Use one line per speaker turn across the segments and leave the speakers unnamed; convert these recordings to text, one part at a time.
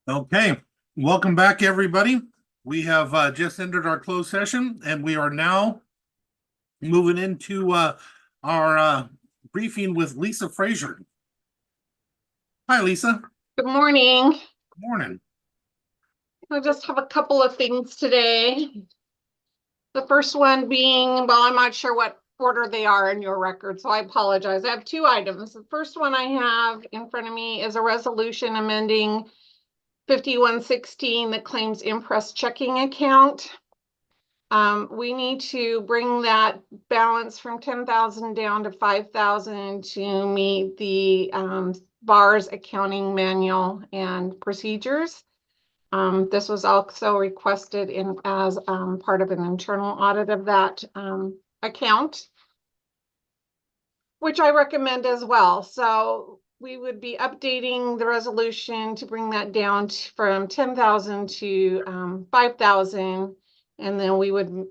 Okay, welcome back, everybody. We have just ended our closed session, and we are now moving into our briefing with Lisa Frazier. Hi, Lisa.
Good morning.
Good morning.
I just have a couple of things today. The first one being, well, I'm not sure what order they are in your record, so I apologize. I have two items. The first one I have in front of me is a resolution amending 5116 that claims impress checking account. We need to bring that balance from 10,000 down to 5,000 to meet the BAR's accounting manual and procedures. This was also requested as part of an internal audit of that account, which I recommend as well. So we would be updating the resolution to bring that down from 10,000 to 5,000. And then we would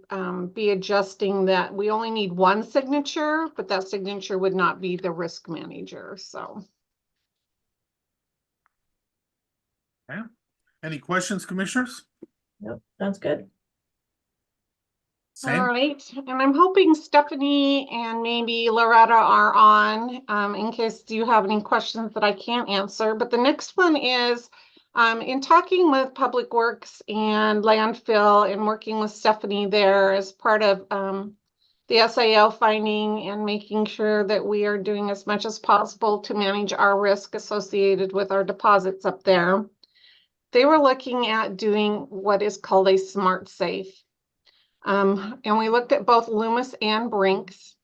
be adjusting that. We only need one signature, but that signature would not be the risk manager. So.
Okay. Any questions, commissioners?
Nope, sounds good.
Same.
All right, and I'm hoping Stephanie and maybe Loretta are on in case you have any questions that I can't answer. But the next one is in talking with Public Works and Landfill and working with Stephanie there as part of the SAO finding and making sure that we are doing as much as possible to manage our risk associated with our deposits up there. They were looking at doing what is called a smart safe. And we looked at both Loomis and Brinks.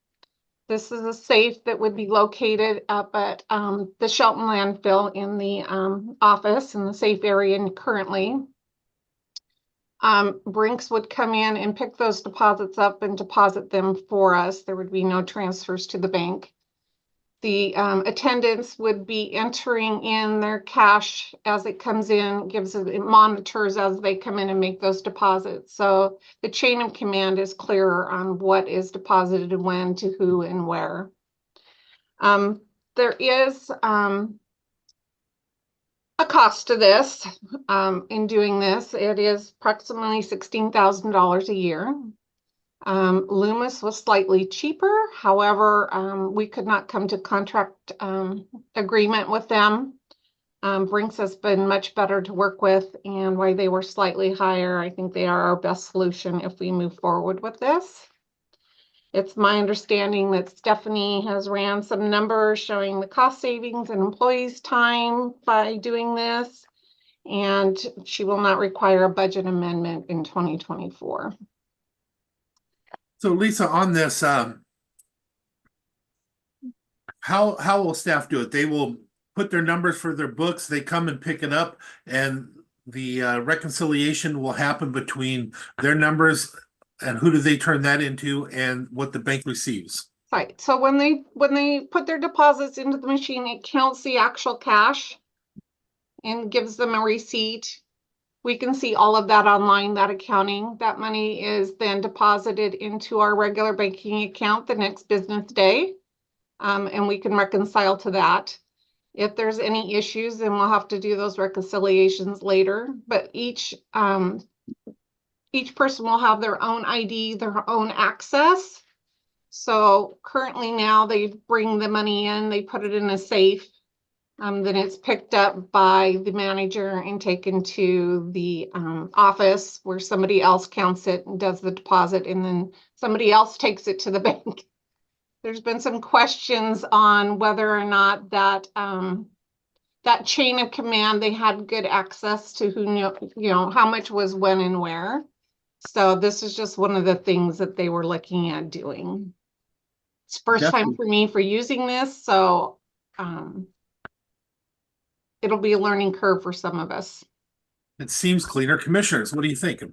This is a safe that would be located up at the Shelton landfill in the office in the safe area currently. Brinks would come in and pick those deposits up and deposit them for us. There would be no transfers to the bank. The attendants would be entering in their cash as it comes in, it monitors as they come in and make those deposits. So the chain of command is clearer on what is deposited and when to who and where. There is a cost to this in doing this. It is approximately $16,000 a year. Loomis was slightly cheaper. However, we could not come to contract agreement with them. Brinks has been much better to work with, and why they were slightly higher, I think they are our best solution if we move forward with this. It's my understanding that Stephanie has ran some numbers showing the cost savings and employees' time by doing this, and she will not require a budget amendment in 2024.
So, Lisa, on this, how will staff do it? They will put their numbers for their books. They come and pick it up, and the reconciliation will happen between their numbers and who do they turn that into and what the bank receives.
Right. So when they put their deposits into the machine, it counts the actual cash and gives them a receipt. We can see all of that online, that accounting. That money is then deposited into our regular banking account the next business day. And we can reconcile to that. If there's any issues, then we'll have to do those reconciliations later. But each person will have their own ID, their own access. So currently now they bring the money in, they put it in a safe. Then it's picked up by the manager and taken to the office where somebody else counts it and does the deposit, and then somebody else takes it to the bank. There's been some questions on whether or not that that chain of command, they had good access to who knew, how much was when and where. So this is just one of the things that they were looking at doing. It's first time for me for using this, so it'll be a learning curve for some of us.
It seems cleaner. Commissioners, what are you thinking?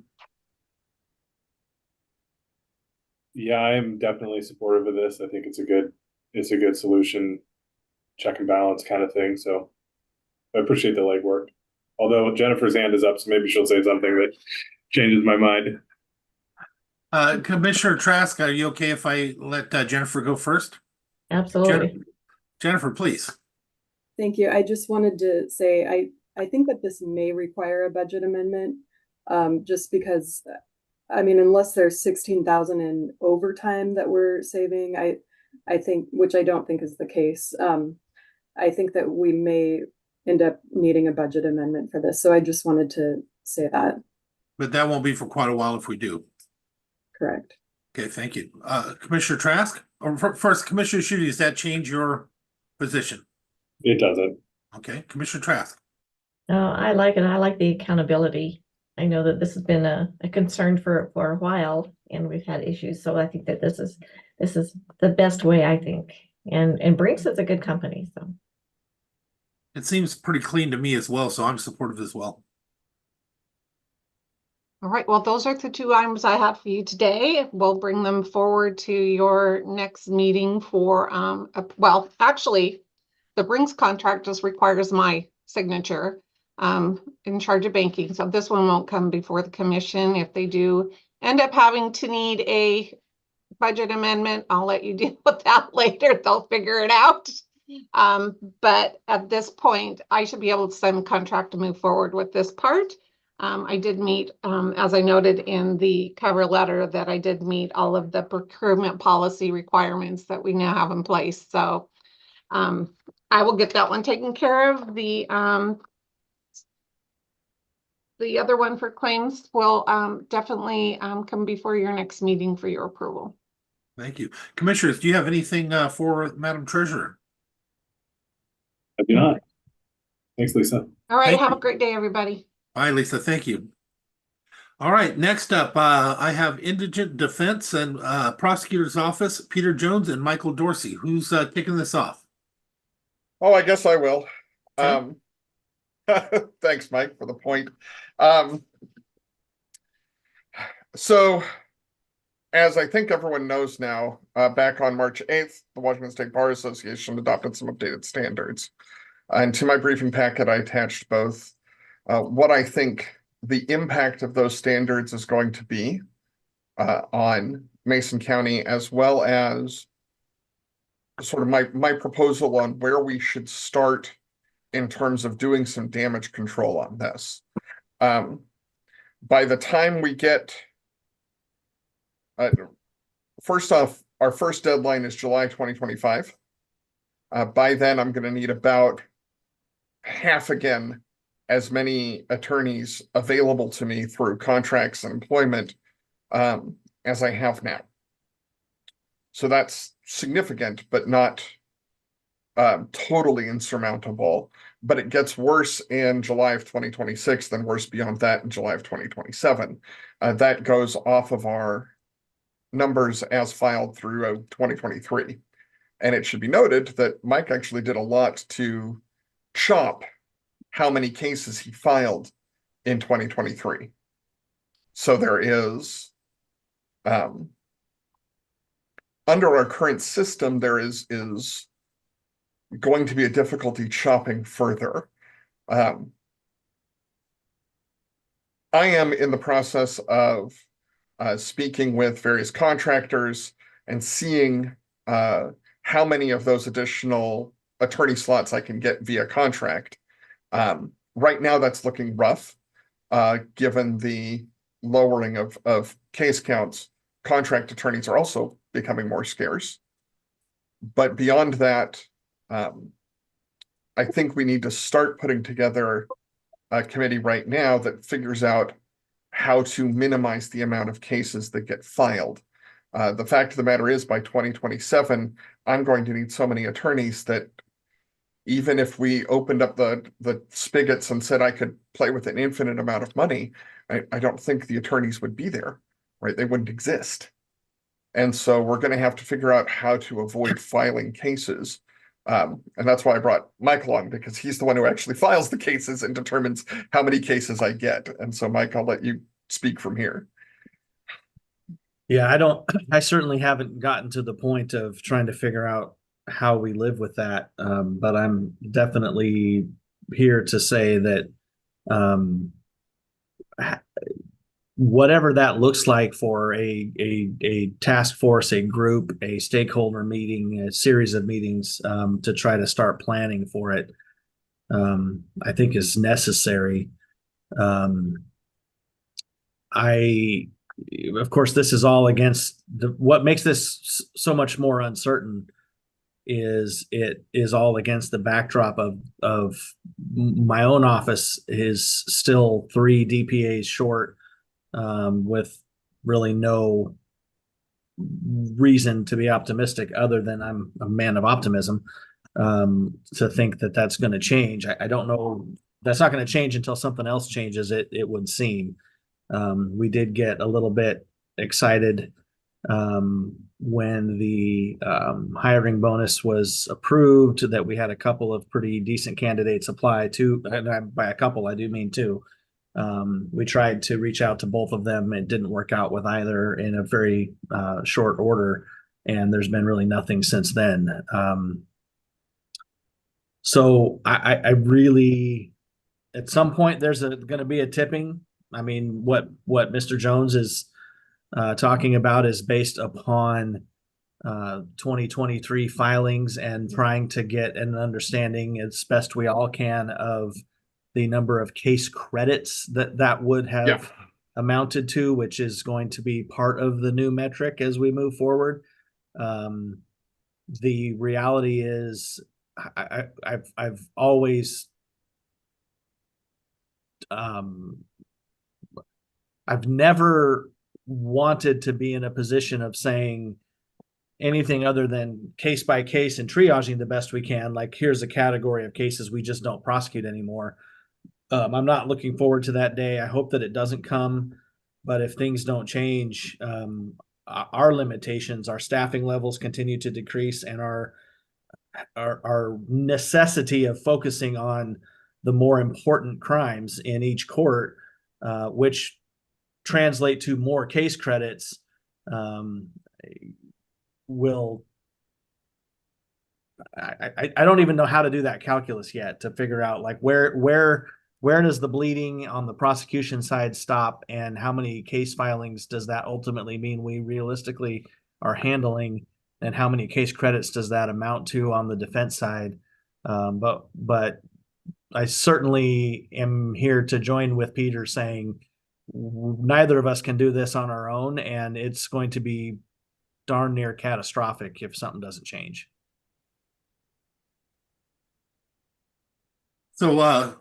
Yeah, I am definitely supportive of this. I think it's a good solution, check and balance kind of thing. So I appreciate the legwork. Although Jennifer's hand is up, so maybe she'll say something that changes my mind.
Commissioner Trask, are you okay if I let Jennifer go first?
Absolutely.
Jennifer, please.
Thank you. I just wanted to say I think that this may require a budget amendment, just because, I mean, unless there's 16,000 in overtime that we're saving, I think, which I don't think is the case. I think that we may end up needing a budget amendment for this. So I just wanted to say that.
But that won't be for quite a while if we do.
Correct.
Okay, thank you. Commissioner Trask, or first, Commissioner Schutte, does that change your position?
It doesn't.
Okay, Commissioner Trask.
I like it. I like the accountability. I know that this has been a concern for a while, and we've had issues. So I think that this is the best way, I think. And Brinks is a good company. So
It seems pretty clean to me as well, so I'm supportive as well.
All right, well, those are the two items I have for you today. We'll bring them forward to your next meeting for, well, actually, the Brinks contract just requires my signature in charge of banking. So this one won't come before the commission. If they do end up having to need a budget amendment, I'll let you deal with that later. They'll figure it out. But at this point, I should be able to send the contract to move forward with this part. I did meet, as I noted in the cover letter, that I did meet all of the procurement policy requirements that we now have in place. So I will get that one taken care of. The other one for claims will definitely come before your next meeting for your approval.
Thank you. Commissioners, do you have anything for Madam Treasurer?
I do not. Thanks, Lisa.
All right,
Thank
have
you.
a great day, everybody.
Bye, Lisa. Thank you. All right, next up, I have Indigent Defense and Prosecutor's Office, Peter Jones and Michael Dorcy. Who's kicking this off?
Oh, I guess I will.
Okay.
Thanks, Mike, for the point. So, as I think everyone knows now, back on March 8th, the Washington State Bar Association adopted some updated standards. And to my briefing packet, I attached both what I think the impact of those standards is going to be on Mason County, as well as sort of my proposal on where we should start in terms of doing some damage control on this. By the time we get, first off, our first deadline is July 2025. By then, I'm going to need about half again as many attorneys available to me through contracts and employment as I have now. So that's significant, but not totally insurmountable. But it gets worse in July of 2026, then worse beyond that in July of 2027. That goes off of our numbers as filed through 2023. And it should be noted that Mike actually did a lot to chop how many cases he filed in 2023. So there is, under our current system, there is going to be a difficulty chopping further. I am in the process of speaking with various contractors and seeing how many of those additional attorney slots I can get via contract. Right now, that's looking rough, given the lowering of case counts. Contract attorneys are also becoming more scarce. But beyond that, I think we need to start putting together a committee right now that figures out how to minimize the amount of cases that get filed. The fact of the matter is, by 2027, I'm going to need so many attorneys that even if we opened up the spigots and said I could play with an infinite amount of money, I don't think the attorneys would be there, right? They wouldn't exist. And so we're going to have to figure out how to avoid filing cases. And that's why I brought Mike along, because he's the one who actually files the cases and determines how many cases I get. And so, Mike, I'll let you speak from here.
Yeah, I certainly haven't gotten to the point of trying to figure out how we live with that. But I'm definitely here to say that whatever that looks like for a task force, a group, a stakeholder meeting, a series of meetings to try to start planning for it. I think is necessary. Of course, this is all against what makes this so much more uncertain is it is all against the backdrop of my own office is still 3 DPAs short, with really no reason to be optimistic other than I'm a man of optimism, to think that that's going to change. I don't know. That's not going to change until something else changes, it would seem. We did get a little bit excited when the hiring bonus was approved, that we had a couple of pretty decent candidates apply to, and by a couple, I do mean two. We tried to reach out to both of them. It didn't work out with either in a very short order, and there's been really nothing since then. So I really, at some point, there's going to be a tipping. I mean, what Mr. Jones is talking about is based upon 2023 filings and trying to get an understanding as best we all can of the number of case credits that would have amounted to, which is going to be part of the new metric as we move forward. The reality is I've always I've never wanted to be in a position of saying anything other than case by case and triaging the best we can. Like, here's a category of cases we just don't prosecute anymore. I'm not looking forward to that day. I hope that it doesn't come, but if things don't change, our limitations, our staffing levels continue to decrease, and our necessity of focusing on the more important crimes in each court, which translate to more case credits, will. I don't even know how to do that calculus yet to figure out like where does the bleeding on the prosecution side stop, and how many case filings does that ultimately mean we realistically are handling, and how many case credits does that amount to on the defense side? But I certainly am here to join with Peter saying neither of us can do this on our own, and it's going to be darn near catastrophic if something doesn't change.
So,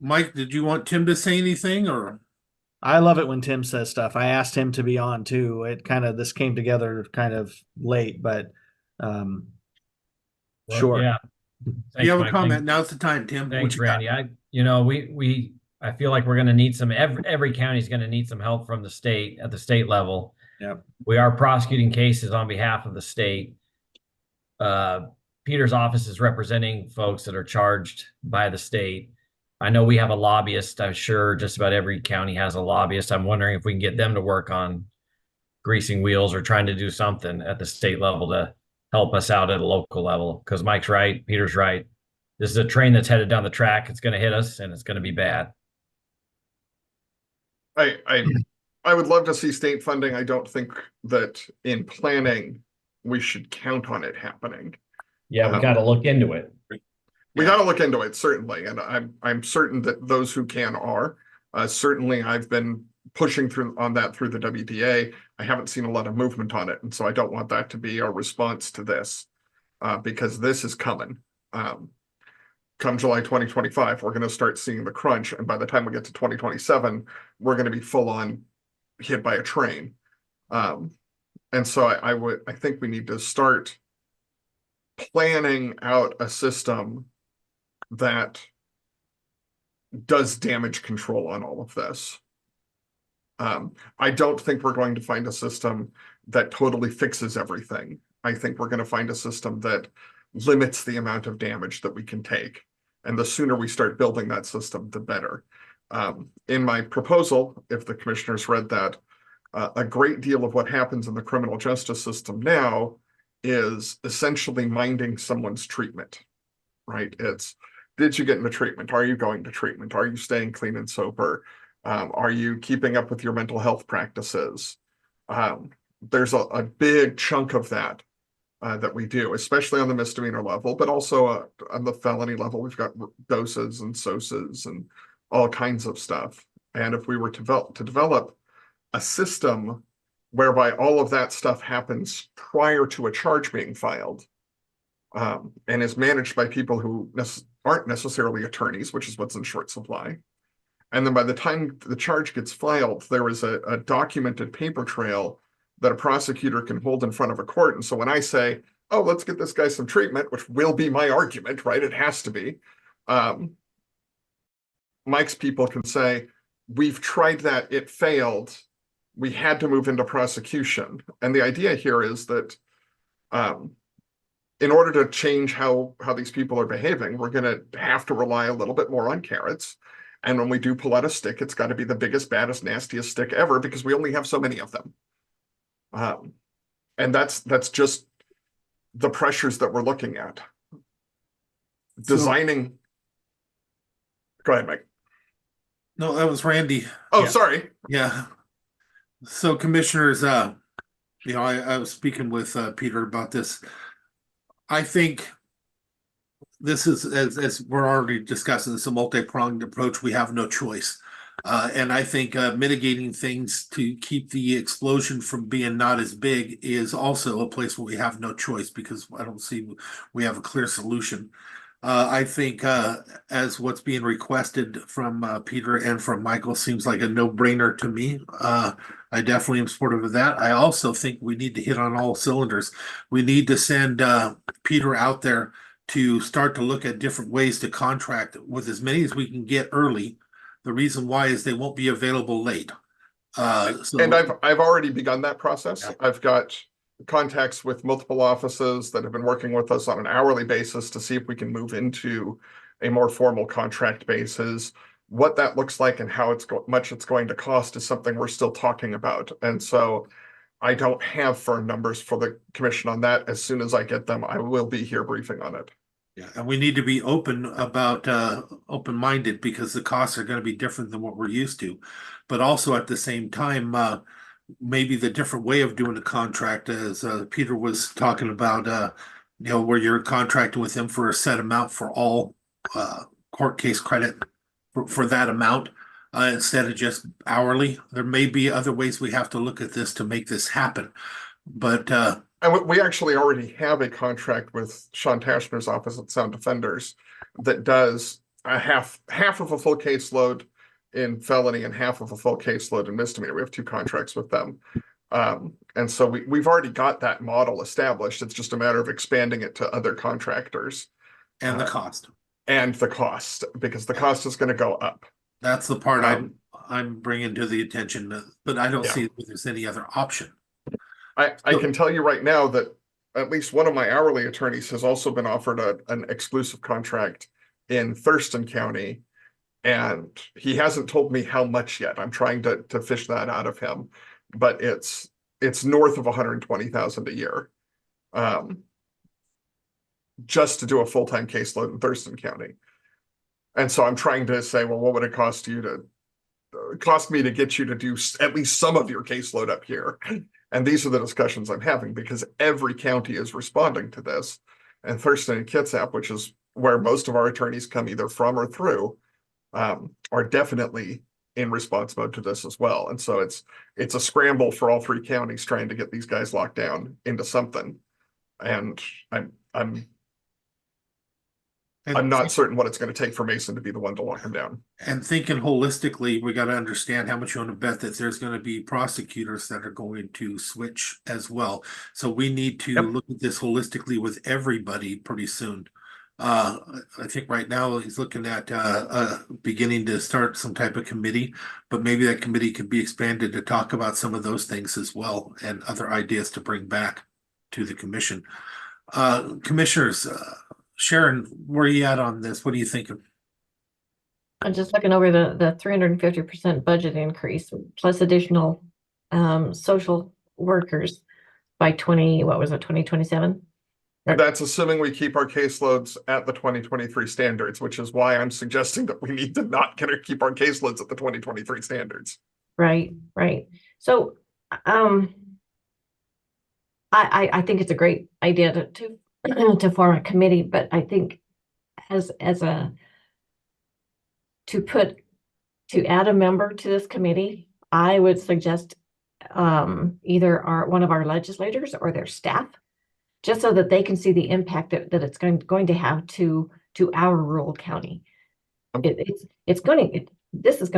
Mike, did you want Tim to say anything, or?
I love it when Tim says stuff. I asked him to be on too. This came together kind of late, but sure.
Yeah.
If
Thanks,
you have a
Mike.
comment, now's the time, Tim.
Thanks,
What you got?
Randy. I feel like we're going to need every county is going to need some help from the state at the state level.
Yep.
We are prosecuting cases on behalf of the state. Peter's office is representing folks that are charged by the state. I know we have a lobbyist. I'm sure just about every county has a lobbyist. I'm wondering if we can get them to work on greasing wheels or trying to do something at the state level to help us out at a local level. Because Mike's right, Peter's right. This is a train that's headed down the track. It's going to hit us, and it's going to be bad.
I would love to see state funding. I don't think that in planning we should count on it happening.
Yeah, we got to look into it.
We got to look into it, certainly, and I'm certain that those who can are. Certainly, I've been pushing through on that through the WDA. I haven't seen a lot of movement on it, and so I don't want that to be our response to this, because this is coming. Come July 2025, we're going to start seeing the crunch, and by the time we get to 2027, we're going to be full on hit by a train. And so I think we need to start planning out a system that does damage control on all of this. I don't think we're going to find a system that totally fixes everything. I think we're going to find a system that limits the amount of damage that we can take. And the sooner we start building that system, the better. In my proposal, if the commissioners read that, a great deal of what happens in the criminal justice system now is essentially minding someone's treatment, right? It's, did you get into treatment? Are you going to treatment? Are you staying clean and sober? Are you keeping up with your mental health practices? There's a big chunk of that that we do, especially on the misdemeanor level, but also on the felony level. We've got doses and SOSAs and all kinds of stuff. And if we were to develop a system whereby all of that stuff happens prior to a charge being filed, and is managed by people who aren't necessarily attorneys, which is what's in short supply. And then by the time the charge gets filed, there is a documented paper trail that a prosecutor can hold in front of a court. And so when I say, oh, let's get this guy some treatment, which will be my argument, right? It has to be. Mike's people can say, we've tried that, it failed. We had to move into prosecution. And the idea here is that in order to change how these people are behaving, we're going to have to rely a little bit more on carrots. And when we do pull out a stick, it's got to be the biggest, baddest, nastiest stick ever because we only have so many of them. And that's just the pressures that we're looking at. Designing. Go ahead, Mike.
No, that was Randy.
Oh,
Yeah.
sorry.
Yeah. So commissioners, I was speaking with Peter about this. I think this is, as we're already discussing, it's a multi-pronged approach. We have no choice. And I think mitigating things to keep the explosion from being not as big is also a place where we have no choice because I don't see we have a clear solution. I think as what's being requested from Peter and from Michael seems like a no-brainer to me. I definitely am supportive of that. I also think we need to hit on all cylinders. We need to send Peter out there to start to look at different ways to contract with as many as we can get early. The reason why is they won't be available late.
And I've already begun that process.
Yeah.
I've got contacts with multiple offices that have been working with us on an hourly basis to see if we can move into a more formal contract basis. What that looks like and how much it's going to cost is something we're still talking about. And so I don't have firm numbers for the commission on that. As soon as I get them, I will be here briefing on it.
Yeah, and we need to be open-minded because the costs are going to be different than what we're used to. But also at the same time, maybe the different way of doing a contract, as Peter was talking about, where you're contracting with them for a set amount for all court case credit for that amount instead of just hourly. There may be other ways we have to look at this to make this happen. But
and we actually already have a contract with Sean Tashner's office at Sound Defenders that does half of a full caseload in felony and half of a full caseload in misdemeanor. We have 2 contracts with them. And so we've already got that model established. It's just a matter of expanding it to other contractors.
and the cost.
And the cost, because the cost is going to go up.
That's the part I'm bringing to the attention, but I don't see if there's any other option.
I can tell you right now that at least one of my hourly attorneys has also been offered an exclusive contract in Thurston County, and he hasn't told me how much yet. I'm trying to fish that out of him, but it's north of 120,000 a year, just to do a full-time caseload in Thurston County. And so I'm trying to say, well, what would it cost me to get you to do at least some of your caseload up here? And these are the discussions I'm having because every county is responding to this. And Thurston and Kitsap, which is where most of our attorneys come either from or through, are definitely in response mode to this as well. And so it's a scramble for all 3 counties trying to get these guys locked down into something. And I'm not certain what it's going to take for Mason to be the one to lock him down.
And thinking holistically, we got to understand how much you want to bet that there's going to be prosecutors that are going to switch as well. So we need to look at this holistically with everybody pretty soon. I think right now he's looking at beginning to start some type of committee, but maybe that committee could be expanded to talk about some of those things as well and other ideas to bring back to the commission. Commissioners, Sharon, where are you at on this? What are you thinking?
I'm just looking over the 350% budget increase plus additional social workers by 2027?
That's assuming we keep our caseloads at the 2023 standards, which is why I'm suggesting that we need to not keep our caseloads at the 2023 standards.
Right. So I think it's a great idea to to form a committee, but I think as a to add a member to this committee, I would suggest either one of our legislators or their staff, just so that they can see the impact that it's going to have to our rural county. This is going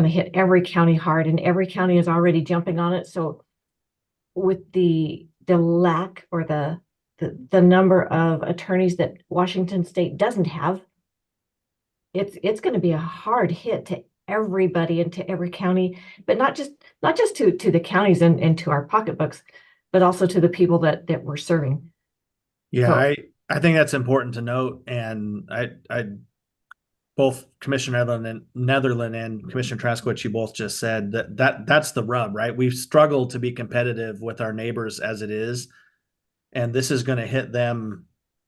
to hit every county hard, and every county is already jumping on it. So with the lack or the number of attorneys that Washington State doesn't have, it's going to be a hard hit to everybody and to every county, but not just to the counties and to our pocketbooks, but also to the people that we're serving.
Yeah,
So-
I think that's important to note, and I both Commissioner Netherland and Commissioner Trask, what you both just said, that's the rub, right? We've struggled to be competitive with our neighbors as it is, and this is going to hit them.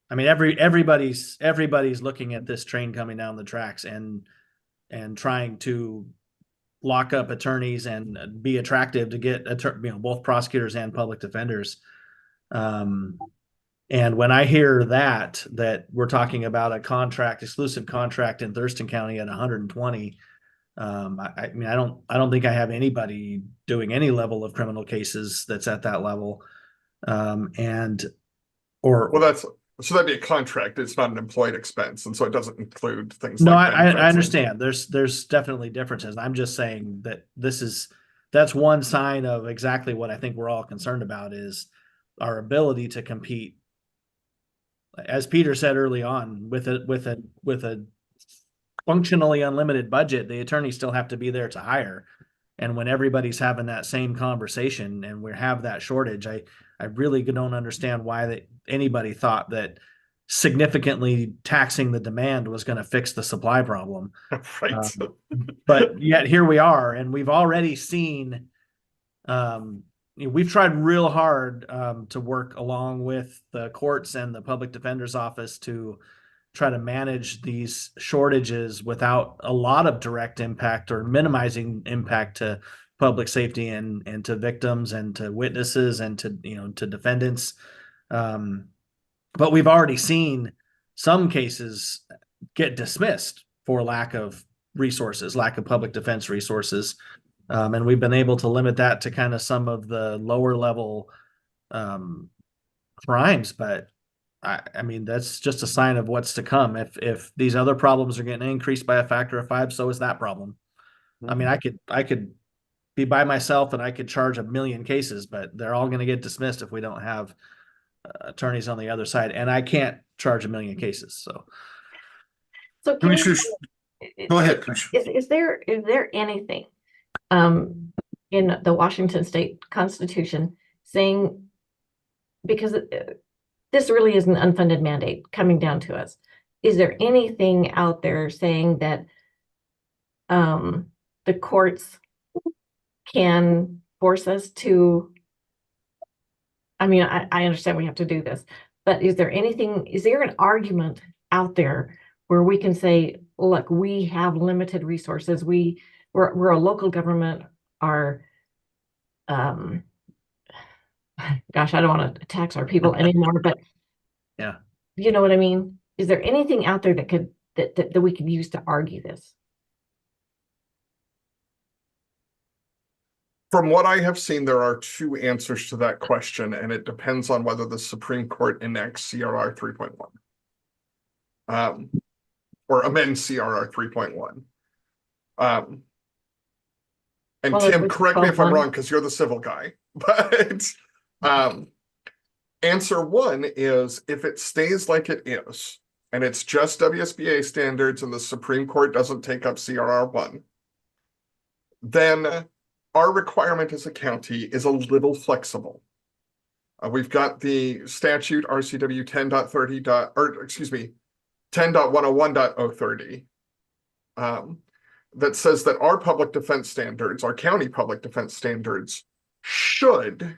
I mean, everybody's looking at this train coming down the tracks and trying to lock up attorneys and be attractive to get both prosecutors and public defenders. And when I hear that we're talking about a exclusive contract in Thurston County at 120, I mean, I don't think I have anybody doing any level of criminal cases that's at that level.
Well, so that'd be a contract. It's not an employed expense, and so it doesn't include things
no,
like
I
benefits.
understand. There's definitely differences. I'm just saying that that's one sign of exactly what I think we're all concerned about is our ability to compete. As Peter said early on, with a functionally unlimited budget, the attorneys still have to be there to hire. And when everybody's having that same conversation and we have that shortage, I really don't understand why anybody thought that significantly taxing the demand was going to fix the supply problem.
Right.
But yet here we are, and we've already seen, we've tried real hard to work along with the courts and the public defender's office to try to manage these shortages without a lot of direct impact or minimizing impact to public safety and to victims and to witnesses and to defendants. But we've already seen some cases get dismissed for lack of resources, lack of public defense resources. And we've been able to limit that to kind of some of the lower level crimes. But I mean, that's just a sign of what's to come. If these other problems are getting increased by a factor of 5, so is that problem. I mean, I could be by myself and I could charge 1 million cases, but they're all going to get dismissed if we don't have attorneys on the other side. And I can't charge 1 million cases. So
Commissioners, go ahead, Commissioner.
Is there anything in the Washington State Constitution saying, because this really is an unfunded mandate coming down to us, is there anything out there saying that the courts can force us to, I mean, I understand we have to do this, but is there an argument out there where we can say, look, we have limited resources. We're a local government. Gosh, I don't want to tax our people anymore, but
yeah,
you know what I mean? Is there anything out there that we could use to argue this?
From what I have seen, there are 2 answers to that question, and it depends on whether the Supreme Court enacts CRR 3.1. Or amend CRR 3.1. And
Well,
Tim,
it's
correct me if I'm
12-1.
wrong, because you're the civil guy. But answer 1 is if it stays like it is, and it's just WSBA standards and the Supreme Court doesn't take up CRR 1, then our requirement as a county is a little flexible. We've got the statute RCW 10.101.030 that says that our public defense standards, our county public defense standards, should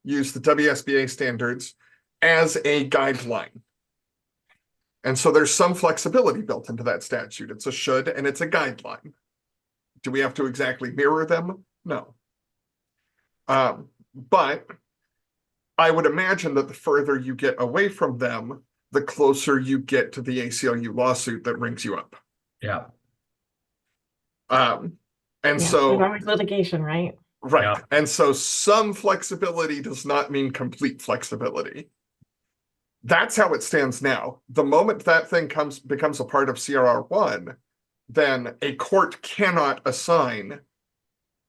use the WSBA standards as a guideline. And so there's some flexibility built into that statute. It's a should and it's a guideline. Do we have to exactly mirror them? No. But I would imagine that the further you get away from them, the closer you get to the ACLU lawsuit that rings you up.
Yeah.
And
Yeah, there's
so,
always litigation, right?
right.
Yeah.
And so some flexibility does not mean complete flexibility. That's how it stands now. The moment that thing becomes a part of CRR1, then a court cannot assign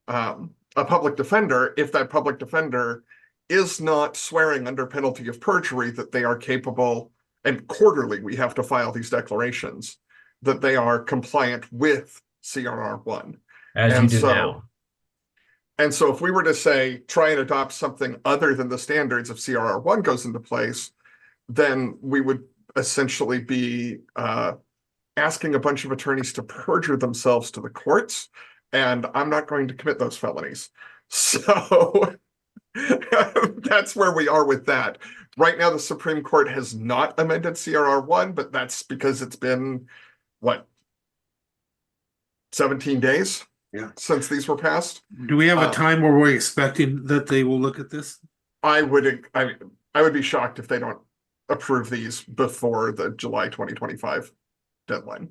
a public defender if that public defender is not swearing under penalty of perjury that they are capable, and quarterly we have to file these declarations, that they are compliant with CRR1.
As you
And
do
so,
now.
and so if we were to say, try and adopt something other than the standards of CRR1 goes into place, then we would essentially be asking a bunch of attorneys to perjure themselves to the courts, and I'm not going to commit those felonies. So that's where we are with that. Right now, the Supreme Court has not amended CRR1, but that's because it's been, what, 17 days?
Yeah.
Since these were passed?
Do we have a time where we're expecting that they will look at this?
I would be shocked if they don't approve these before the July 2025 deadline.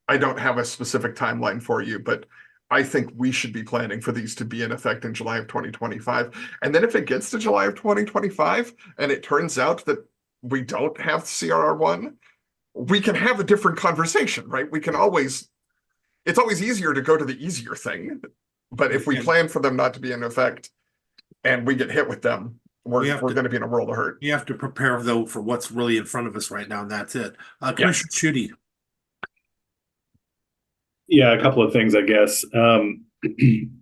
I don't have a specific timeline for you, but I think we should be planning for these to be in effect in July of 2025. And then if it gets to July of 2025 and it turns out that we don't have CRR1, we can have a different conversation, right? We can always, it's always easier to go to the easier thing. But if we plan for them not to be in effect and we get hit with them, we're going to be in a world of hurt.
You have to prepare, though, for what's really in front of us right now, and that's it. Commissioner Schutte.
Yeah, a couple of things, I guess.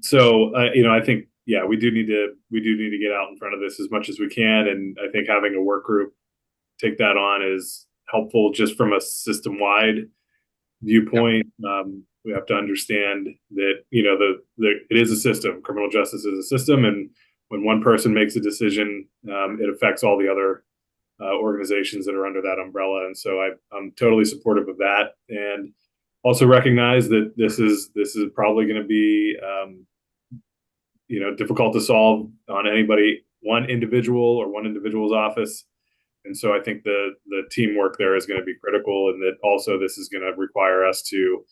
So, I think, yeah, we do need to get out in front of this as much as we can. And I think having a work group take that on is helpful just from a system-wide viewpoint. We have to understand that, it is a system. Criminal justice is a system. And when one person makes a decision, it affects all the other organizations that are under that umbrella. And so I'm totally supportive of that. And also recognize that this is probably going to be, difficult to solve on one individual's office. And so I think the teamwork there is going to be critical, and that also this is going to require us to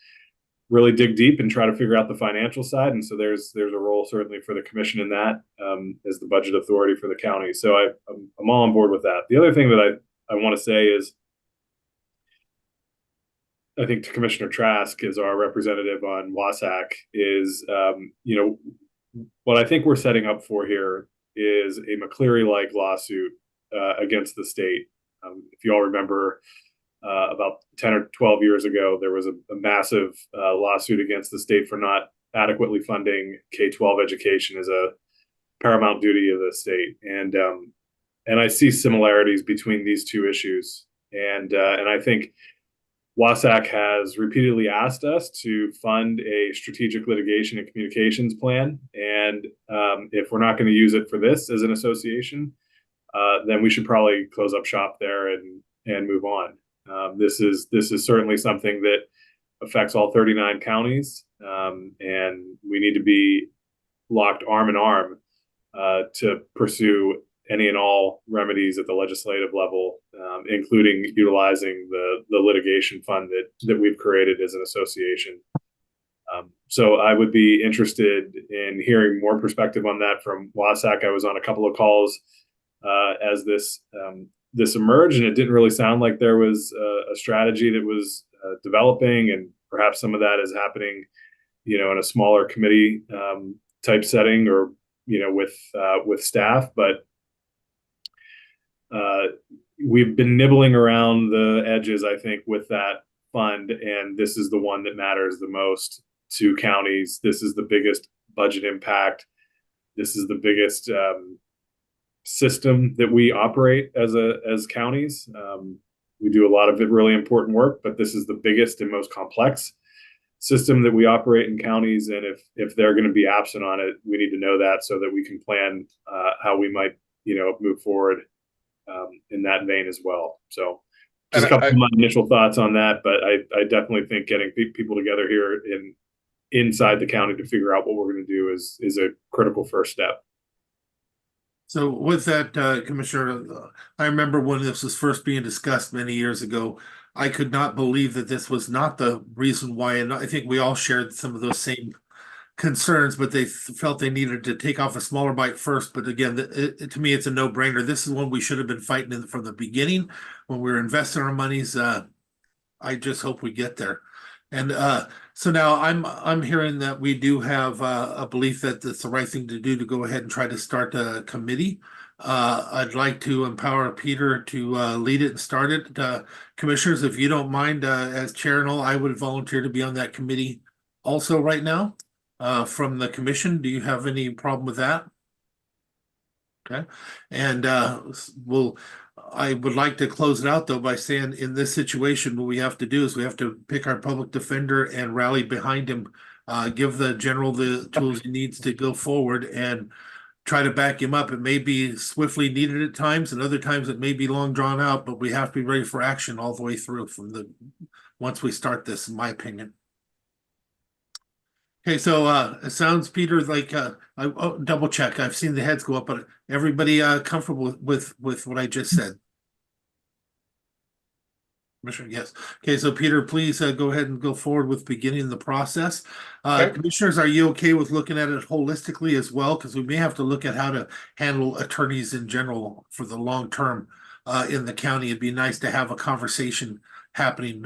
really dig deep and try to figure out the financial side. And so there's a role certainly for the commission in that, as the budget authority for the county. So I'm all on board with that. The other thing that I want to say is, I think to Commissioner Trask, as our representative on WASAC, is, what I think we're setting up for here is a McCleary-like lawsuit against the state. If you all remember, about 10 or 12 years ago, there was a massive lawsuit against the state for not adequately funding K-12 education as a paramount duty of the state. And I see similarities between these two issues. And I think WASAC has repeatedly asked us to fund a strategic litigation and communications plan. And if we're not going to use it for this as an association, then we should probably close up shop there and move on. This is certainly something that affects all 39 counties, and we need to be locked arm in arm to pursue any and all remedies at the legislative level, including utilizing the litigation fund that we've created as an association. So I would be interested in hearing more perspective on that from WASAC. I was on a couple of calls as this emerged, and it didn't really sound like there was a strategy that was developing, and perhaps some of that is happening, in a smaller committee type setting, or with staff. But we've been nibbling around the edges, I think, with that fund, and this is the one that matters the most to counties. This is the biggest budget impact. This is the biggest system that we operate as counties. We do a lot of really important work, but this is the biggest and most complex system that we operate in counties. And if they're going to be absent on it, we need to know that so that we can plan how we might, move forward in that vein as well. So just a couple of my initial thoughts on that, but I definitely think getting people together here inside the county to figure out what we're going to do is a critical first step.
So with that, Commissioner, I remember when this was first being discussed many years ago, I could not believe that this was not the reason why, and I think we all shared some of those same concerns, but they felt they needed to take off a smaller bite first. But again, to me, it's a no-brainer. This is one we should have been fighting from the beginning when we were investing our monies. I just hope we get there. And so now I'm hearing that we do have a belief that it's the right thing to do to go ahead and try to start a committee. I'd like to empower Peter to lead it and start it. Commissioners, if you don't mind, as chair and all, I would volunteer to be on that committee also right now. From the commission, do you have any problem with that? Okay, and I would like to close it out though by saying in this situation, what we have to do is we have to pick our public defender and rally behind him, give the general the tools he needs to go forward and try to back him up. It may be swiftly needed at times, and other times it may be long drawn out, but we have to be ready for action all the way through once we start this, in my opinion. Okay, so it sounds, Peter, like I'll double check. I've seen the heads go up, but everybody comfortable with what I just said? Commissioner, yes. Okay, so Peter, please go ahead and go forward with beginning the process.
Okay.
Commissioners, are you okay with looking at it holistically as well? Because we may have to look at how to handle attorneys in general for the long term in the county. It'd be nice to have a conversation happening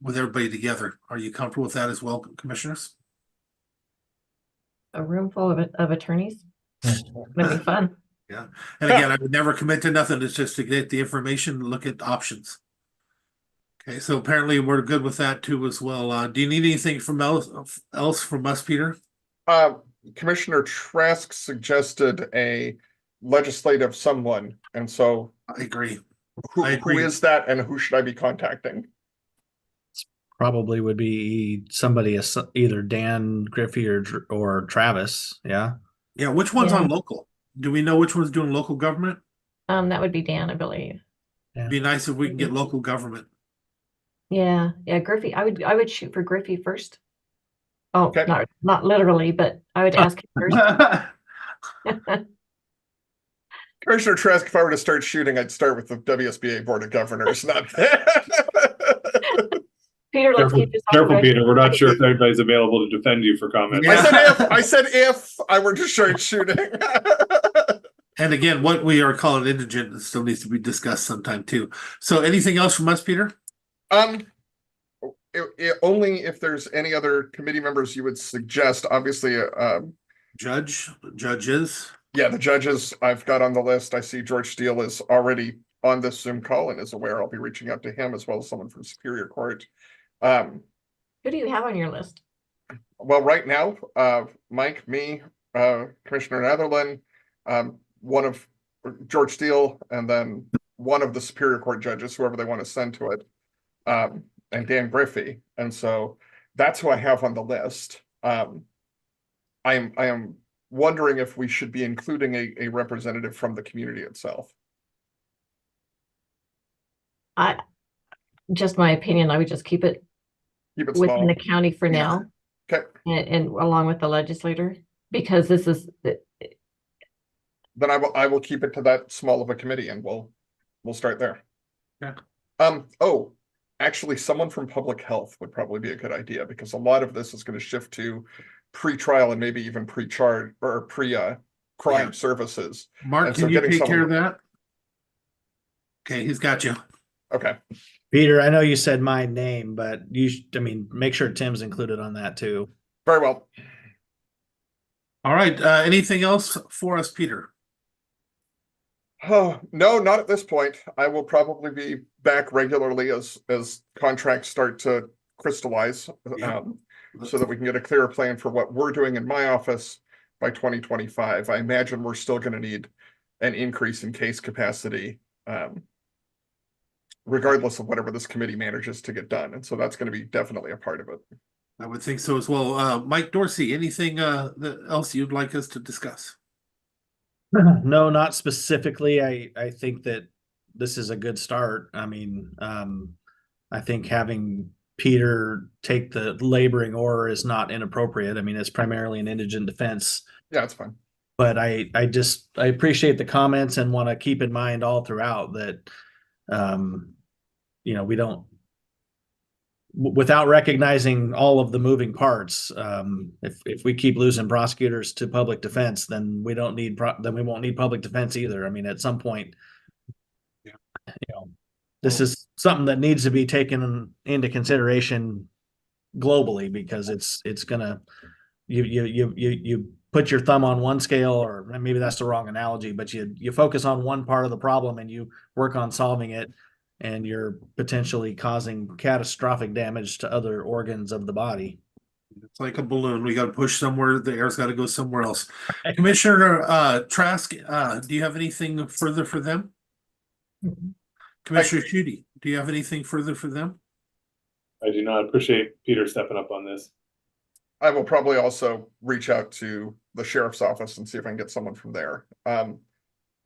with everybody together. Are you comfortable with that as well, commissioners?
A room full of attorneys. It's gonna be fun.
Yeah. And again, I would never commit to nothing. It's just to get the information and look at options. Okay, so apparently we're good with that too as well. Do you need anything from else from us, Peter?
Commissioner Trask suggested a legislative someone, and so
I agree.
who
I agree.
is that and who should I be contacting?
Probably would be somebody, either Dan Griffey or Travis. Yeah.
Yeah, which one's
Yeah.
on local? Do we know which one's doing local government?
That would be Dan, I believe.
Yeah.
Be nice if we can get local government.
Yeah, Griffey. I would shoot for Griffey first. Oh,
Okay.
not literally, but I would ask him first.
Commissioner Trask, if I were to start shooting, I'd start with the WSBA Board of Governors, not
Peter, let's keep this.
Careful, Peter. We're not sure if everybody's available to defend you for comment.
Yeah.
I said if I were to start shooting.
And again, what we are calling indigent still needs to be discussed sometime too. So anything else from us, Peter?
Only if there's any other committee members you would suggest. Obviously,
Judges.
yeah, the judges I've got on the list. I see George Steele is already on this Zoom call and is aware. I'll be reaching out to him as well as someone from Superior Court.
Who do you have on your list?
Well, right now, Mike, me, Commissioner Netherland, one of George Steele, and then one of the Superior Court judges, whoever they want to send to it, and Dan Griffey. And so that's who I have on the list. I am wondering if we should be including a representative from the community itself.
Just my opinion, I would just keep it
Keep it
within
small.
the county for now,
Okay,
and along with the legislator, because this is
then I will keep it to that small of a committee, and we'll start there.
Yeah.
Oh, actually, someone from public health would probably be a good idea, because a lot of this is going to shift to pre-trial and maybe even pre-charge or crime services.
Mark,
And
can
so
you
getting
take care of
someone-
that? Okay, he's got you.
Okay,
Peter, I know you said my name, but make sure Tim's included on that too.
very well.
All right, anything else for us, Peter?
Oh, no, not at this point. I will probably be back regularly as contracts start to crystallize,
Yeah.
so that we can get a clearer plan for what we're doing in my office by 2025. I imagine we're still going to need an increase in case capacity, regardless of whatever this committee manages to get done. And so that's going to be definitely a part of it.
I would think so as well. Mike Dorcy, anything else you'd like us to discuss?
No, not specifically. I think that this is a good start. I mean, I think having Peter take the laboring oar is not inappropriate. I mean, it's primarily an indigent defense
Yeah, it's fine.
But I appreciate the comments and want to keep in mind all throughout that, we don't, without recognizing all of the moving parts, if we keep losing prosecutors to public defense, then we won't need public defense either. I mean, at some point, this is something that needs to be taken into consideration globally, because it's gonna, you put your thumb on one scale, or maybe that's the wrong analogy, but you focus on one part of the problem and you work on solving it, and you're potentially causing catastrophic damage to other organs of the body.
It's like a balloon. We got to push somewhere. The air's got to go somewhere else. Commissioner Trask, do you have anything further for them? Commissioner Schutte, do you have anything further for them?
I do not appreciate Peter stepping up on this.
I will probably also reach out to the sheriff's office and see if I can get someone from there on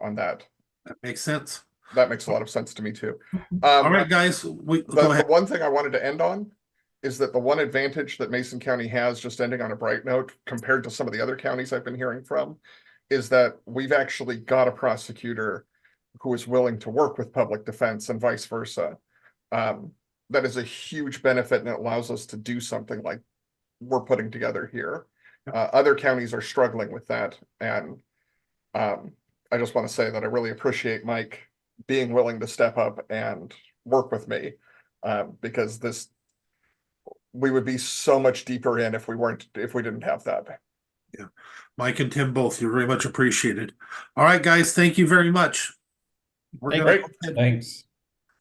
that.
That makes sense.
That makes a lot of sense to me too.
All right, guys, go
The
ahead.
one thing I wanted to end on is that the one advantage that Mason County has, just ending on a bright note, compared to some of the other counties I've been hearing from, is that we've actually got a prosecutor who is willing to work with public defense and vice versa. That is a huge benefit, and it allows us to do something like we're putting together here. Other counties are struggling with that, and I just want to say that I really appreciate Mike being willing to step up and work with me, because we would be so much deeper in if we didn't have that.
Yeah, Mike and Tim both, you're very much appreciated. All right, guys, thank you very much. We're
Thank
gonna
you.
go ahead and
Thanks.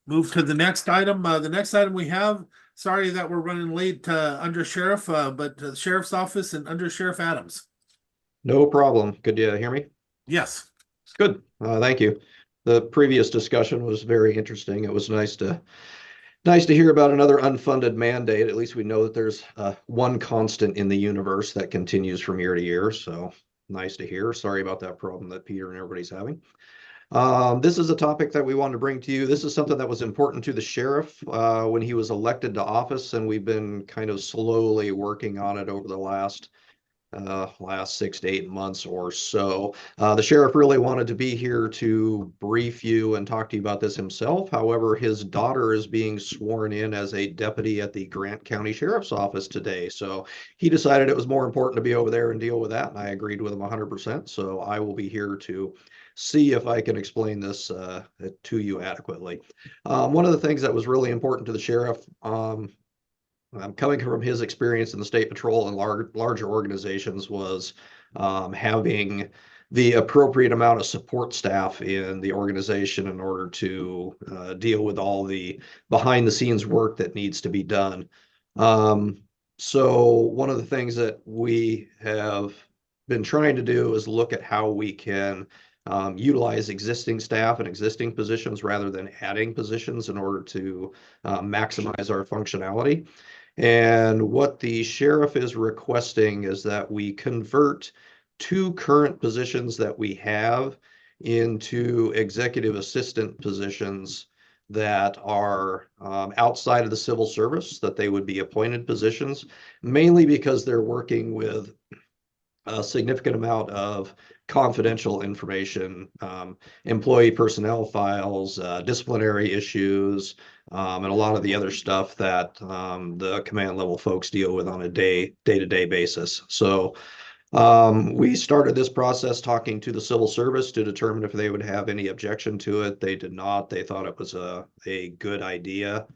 move to the next item. The next item we have, sorry that we're running late, Undersheriff, but the Sheriff's Office and Undersheriff Adams.
No problem. Could you hear me?
Yes.
Good. Thank you. The previous discussion was very interesting. It was nice to hear about another unfunded mandate. At least we know that there's one constant in the universe that continues from year to year. So nice to hear. Sorry about that problem that Peter and everybody's having. This is a topic that we wanted to bring to you. This is something that was important to the sheriff when he was elected to office, and we've been kind of slowly working on it over the last 6 to 8 months or so. The sheriff really wanted to be here to brief you and talk to you about this himself. However, his daughter is being sworn in as a deputy at the Grant County Sheriff's Office today. So he decided it was more important to be over there and deal with that. And I agreed with him 100%. So I will be here to see if I can explain this to you adequately. One of the things that was really important to the sheriff, coming from his experience in the state patrol and larger organizations, was having the appropriate amount of support staff in the organization in order to deal with all the behind the scenes work that needs to be done. So one of the things that we have been trying to do is look at how we can utilize existing staff and existing positions rather than adding positions in order to maximize our functionality. And what the sheriff is requesting is that we convert 2 current positions that we have into executive assistant positions that are outside of the civil service, that they would be appointed positions, mainly because they're working with a significant amount of confidential information, employee personnel files, disciplinary issues, and a lot of the other stuff that the command level folks deal with on a day-to-day basis. So we started this process talking to the civil service to determine if they would have any objection to it. They did not. They thought it was a good idea.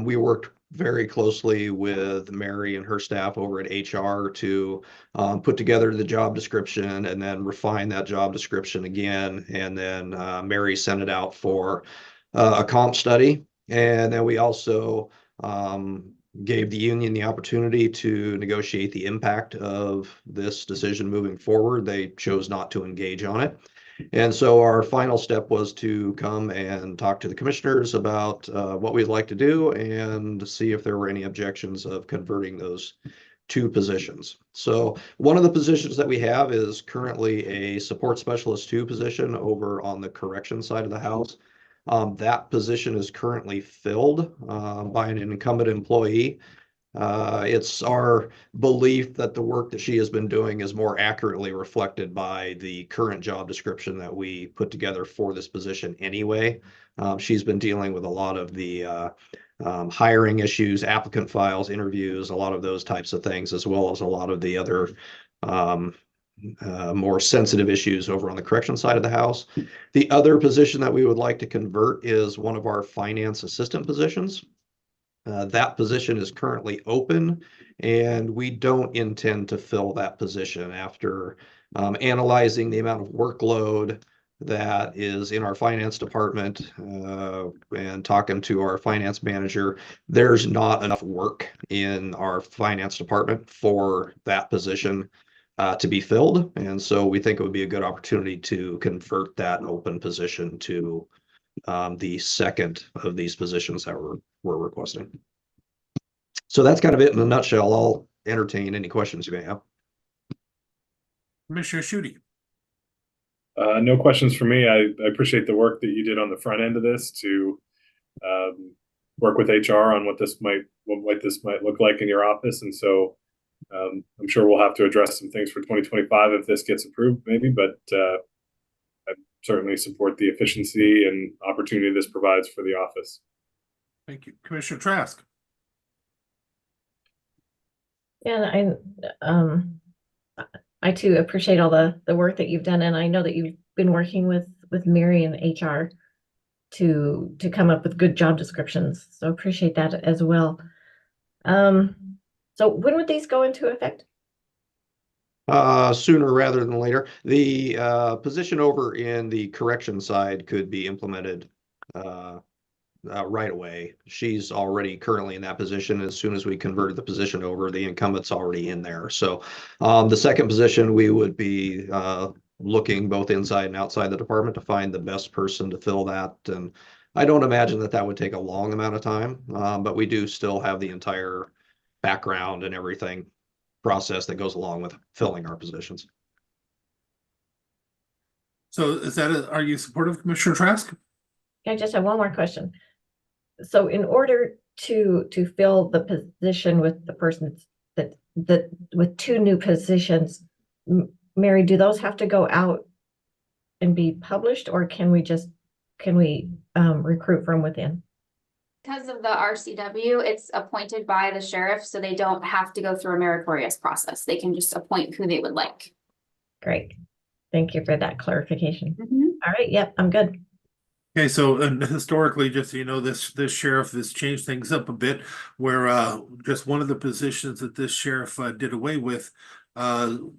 We worked very closely with Mary and her staff over at HR to put together the job description and then refine that job description again. And then Mary sent it out for a comp study. And then we also gave the union the opportunity to negotiate the impact of this decision moving forward. They chose not to engage on it. And so our final step was to come and talk to the commissioners about what we'd like to do and see if there were any objections of converting those 2 positions. So one of the positions that we have is currently a support specialist 2 position over on the correction side of the house. That position is currently filled by an incumbent employee. It's our belief that the work that she has been doing is more accurately reflected by the current job description that we put together for this position anyway. She's been dealing with a lot of the hiring issues, applicant files, interviews, a lot of those types of things, as well as a lot of the other more sensitive issues over on the correction side of the house. The other position that we would like to convert is one of our finance assistant positions. That position is currently open, and we don't intend to fill that position after analyzing the amount of workload that is in our finance department and talking to our finance manager. There's not enough work in our finance department for that position to be filled, and so we think it would be a good opportunity to convert that open position to the second of these positions that we're requesting. So that's kind of it in a nutshell. I'll entertain any questions you may have.
Commissioner Schutte.
No questions for me. I appreciate the work that you did on the front end of this to work with HR on what this might look like in your office. And so I'm sure we'll have to address some things for 2025 if this gets approved, maybe, but I certainly support the efficiency and opportunity this provides for the office.
Thank you. Commissioner Trask.
And I too appreciate all the work that you've done, and I know that you've been working with Neary and HR to come up with good job descriptions. So appreciate that as well. So when would these go into effect?
Sooner rather than later. The position over in the correction side could be implemented right away. She's already currently in that position. As soon as we converted the position over, the incumbent's already in there. So the second position, we would be looking both inside and outside the department to find the best person to fill that. And I don't imagine that would take a long amount of time, but we do still have the entire background and everything process that goes along with filling our positions.
So is that are you supportive, Commissioner Trask?
I just have one more question. So in order to fill the position with the person that with two new positions, Mary, do those have to go out and be published, or can we recruit from within?
Because of the RCW, it's appointed by the sheriff, so they don't have to go through a meritorious process. They can just appoint who they would like.
Great. Thank you for that clarification.
Mm-hmm.
All right. Yep, I'm good.
Okay, so and historically, just so you know, this sheriff has changed things up a bit, where just one of the positions that this sheriff did away with, you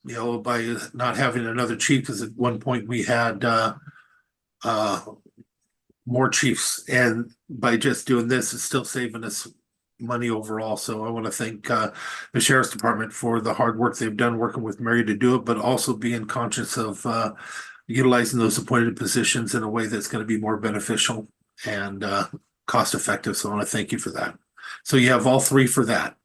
know, by not having another chief, because at one point we had more chiefs, and by just doing this, it's still saving us money overall. So I want to thank the sheriff's department for the hard work they've done working with Mary to do it, but also being conscious of utilizing those appointed positions in a way that's going to be more beneficial and cost effective. So I want to thank you for that. So you have all three for that.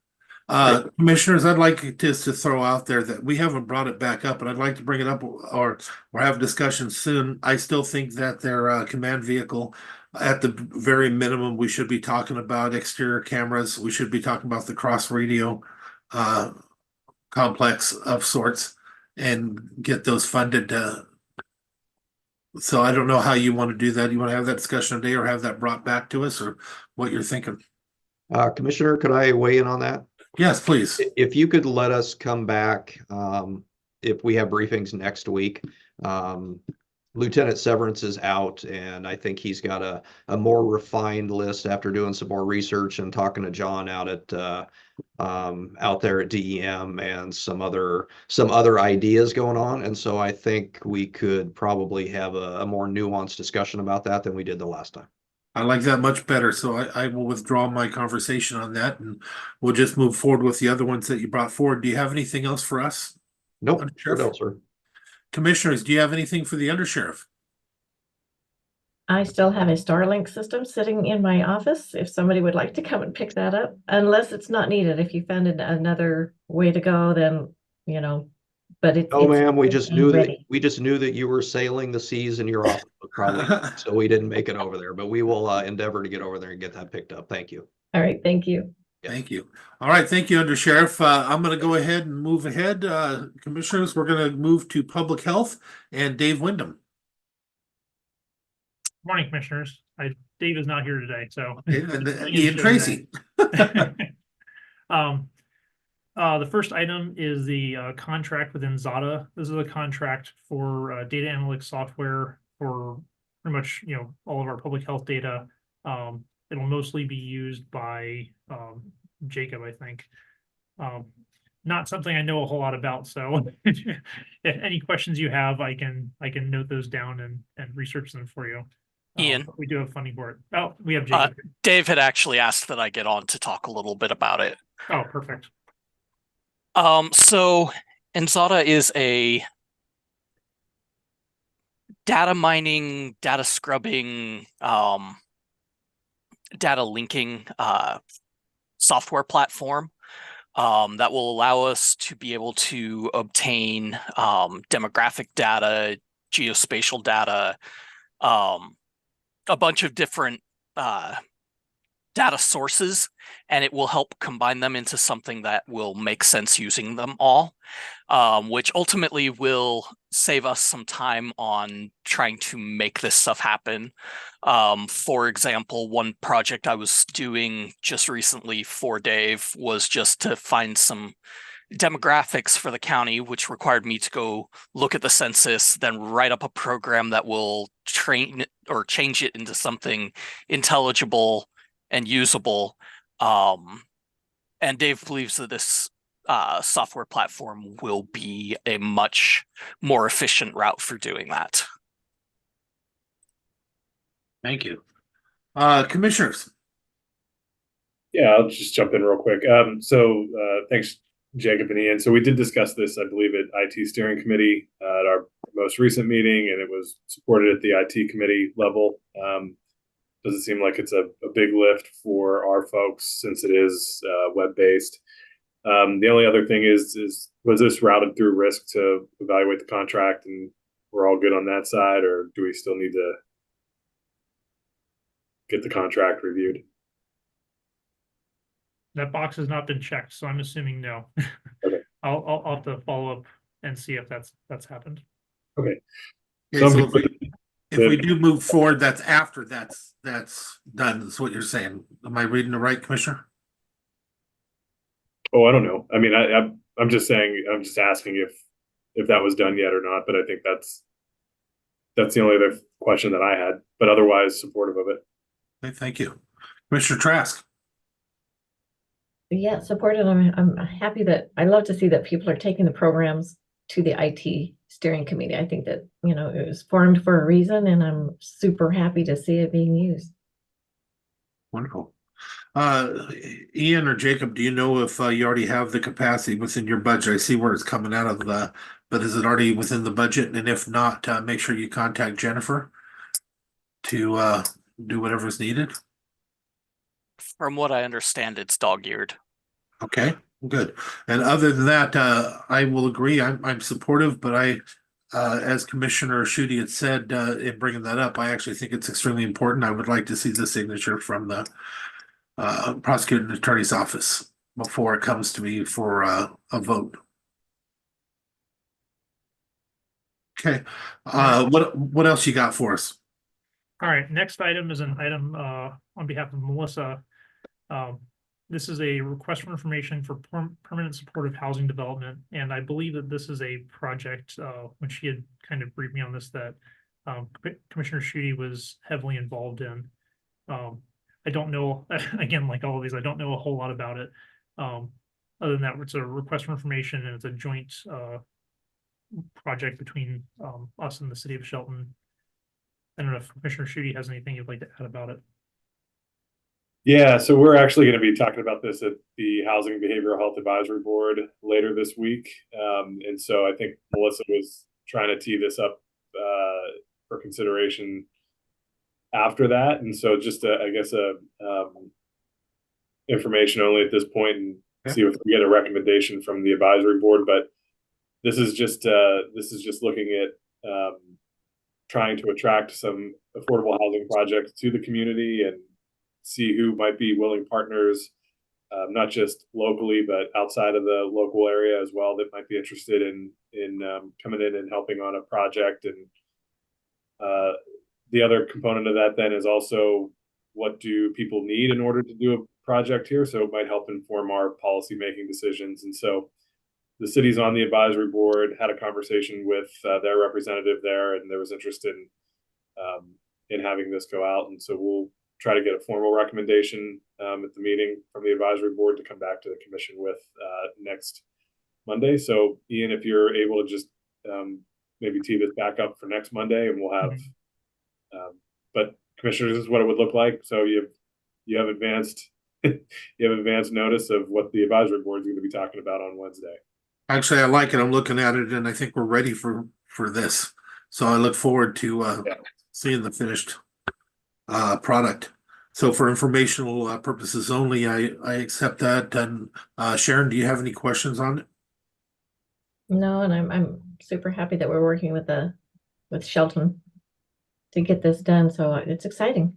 Commissioners, I'd like just to throw out there that we haven't brought it back up, but I'd like to bring it up or have a discussion soon. I still think that their command vehicle, at the very minimum, we should be talking about exterior cameras. We should be talking about the cross radio complex of sorts and get those funded. So I don't know how you want to do that. You want to have that discussion today or have that brought back to us, or what you're thinking?
Commissioner, could I weigh in on that?
Yes, please.
If you could let us come back, if we have briefings next week, Lieutenant Severance is out, and I think he's got a more refined list after doing some more research and talking to John out there at DEM and some other ideas going on. And so I think we could probably have a more nuanced discussion about that than we did the last time.
I like that much better. So I will withdraw my conversation on that, and we'll just move forward with the other ones that you brought forward. Do you have anything else for us?
Nope.
Undersheriff?
No, sir.
Commissioners, do you have anything for the Undersheriff?
I still have a Starlink system sitting in my office. If somebody would like to come and pick that up, unless it's not needed. If you found another way to go, then, you know, but it's.
Oh, ma'am, we just knew that you were sailing the seas in your office, probably, so we didn't make it over there, but we will endeavor to get over there and get that picked up. Thank you.
All right, thank you.
Thank you. All right, thank you, Undersheriff. I'm going to go ahead and move ahead. Commissioners, we're going to move to public health and Dave Windom.
Morning, Commissioners. Dave is not here today, so.
And Ian Tracy.
The first item is the contract with Inzada. This is a contract for data analytics software for pretty much, all of our public health data. It'll mostly be used by Jacob, I think. Not something I know a whole lot about, so if any questions you have, I can note those down and research them for you.
Ian,
we do have funding for it. Oh, we have Jacob.
Dave had actually asked that I get on to talk a little bit about it.
Oh, perfect.
So Inzada is a data mining, data scrubbing, data linking software platform that will allow us to be able to obtain demographic data, geospatial data, a bunch of different data sources, and it will help combine them into something that will make sense using them all, which ultimately will save us some time on trying to make this stuff happen. For example, one project I was doing just recently for Dave was just to find some demographics for the county, which required me to go look at the census, then write up a program that will train or change it into something intelligible and usable. And Dave believes that this software platform will be a much more efficient route for doing that.
Thank you. Commissioners.
Yeah, I'll just jump in real quick. Thanks, Jacob and Ian. So we did discuss this, I believe, at IT steering committee at our most recent meeting, and it was supported at the IT committee level. Doesn't seem like it's a big lift for our folks since it is web-based. The only other thing is was this routed through risk to evaluate the contract, and we're all good on that side, or do we still need to get the contract reviewed?
That box has not been checked, so I'm assuming no.
Okay.
I'll have to follow up and see if that's happened.
Okay.
Okay, so if we do move forward, that's after that's done, is what you're saying. Am I reading the right, Commissioner?
Oh, I don't know. I mean, I'm just saying, I'm just asking if that was done yet or not, but I think that's the only other question that I had, but otherwise supportive of it.
Okay, thank you. Commissioner Trask.
Yeah, supported. I'm happy that I love to see that people are taking the programs to the IT steering committee. I think that, it was formed for a reason, and I'm super happy to see it being used.
Wonderful. Ian or Jacob, do you know if you already have the capacity within your budget? I see where it's coming out of but is it already within the budget? And if not, make sure you contact Jennifer to do whatever's needed.
From what I understand, it's dog-eared.
Okay, good. And other than that, I will agree. I'm supportive, but as Commissioner Schutte had said in bringing that up, I actually think it's extremely important. I would like to see the signature from the prosecuting attorney's office before it comes to me for a vote. Okay, what else you got for us?
All right, next item is an item on behalf of Melissa. This is a request for information for permanent supportive housing development, and I believe that this is a project when she had kind of briefed me on this that Commissioner Schutte was heavily involved in. I don't know, again, like all of these, I don't know a whole lot about it. Other than that, it's a request for information, and it's a joint project between us and the city of Shelton. I don't know if Commissioner Schutte has anything you'd like to add about it.
Yeah, so we're actually going to be talking about this at the Housing and Behavioral Health Advisory Board later this week. And so I think Melissa was trying to tee this up for consideration after that. And so just, I guess, information only at this point, and see if we get a recommendation from the advisory board. But this is just looking at trying to attract some affordable housing projects to the community and see who might be willing partners not just locally, but outside of the local area as well, that might be interested in coming in and helping on a project. And the other component of that then is also, what do people need in order to do a project here? So it might help inform our policy making decisions. And so the city's on the advisory board, had a conversation with their representative there, and there was interest in having this go out. And so we'll try to get a formal recommendation at the meeting from the advisory board to come back to the commission with next Monday. So Ian, if you're able to just maybe tee this back up for next Monday, and we'll have, but commissioners, this is what it would look like. So you have advanced notice of what the advisory board is going to be talking about on Wednesday.
Actually, I like it. I'm looking at it and I think we're ready for this. So I look forward to seeing the finished product. So for informational purposes only, I accept that. And Sharon, do you have any questions on it?
No, and I'm super happy that we're working with Shelton to get this done. So it's exciting.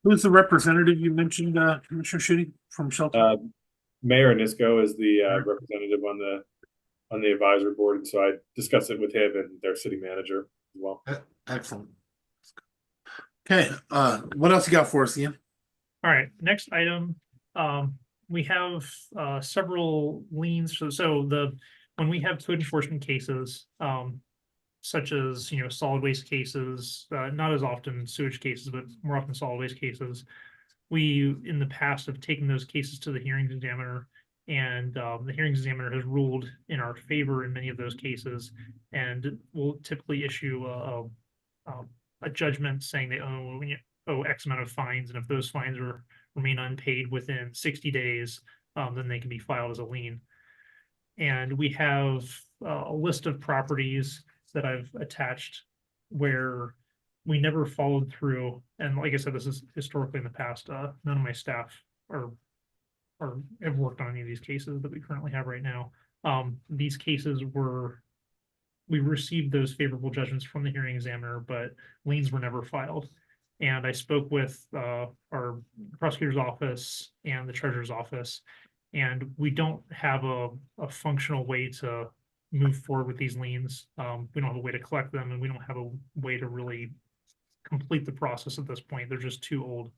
Who's the representative you mentioned, Commissioner Shitty, from Shelton?
Mayor Nisco is the representative on the advisory board, and so I discussed it with him and their city manager as well.
Excellent. Okay, what else you got for us, Ian?
All right, next item, we have several liens. So when we have code enforcement cases, such as, solid waste cases, not as often sewage cases, but more often solid waste cases, we in the past have taken those cases to the hearings examiner, and the hearings examiner has ruled in our favor in many of those cases, and will typically issue a judgment saying they owe X amount of fines, and if those fines remain unpaid within 60 days, then they can be filed as a lien. And we have a list of properties that I've attached where we never followed through. And like I said, this is historically in the past. None of my staff have worked on any of these cases that we currently have right now. These cases we received those favorable judgments from the hearing examiner, but liens were never filed. And I spoke with our prosecutor's office and the treasurer's office, and we don't have a functional way to move forward with these liens. We don't have a way to collect them, and we don't have a way to really complete the process at this point. They're just too old.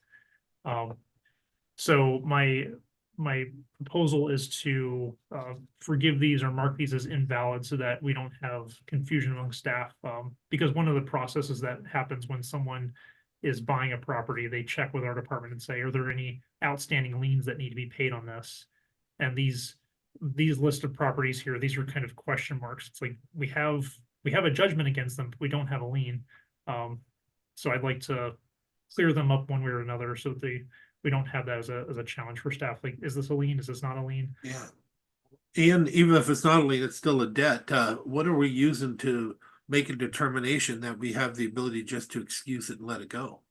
So my proposal is to forgive these or mark these as invalid so that we don't have confusion among staff. Because one of the processes that happens when someone is buying a property, they check with our department and say, are there any outstanding liens that need to be paid on this? And these list of properties here, these are kind of question marks. It's like we have a judgment against them, but we don't have a lien. So I'd like to clear them up one way or another so that we don't have that as a challenge for staff. Like, is this a lien? Is this not a lien?
Yeah. And even if it's not a lien, it's still a debt. What are we using to make a determination that we have the ability just to excuse it and let it go?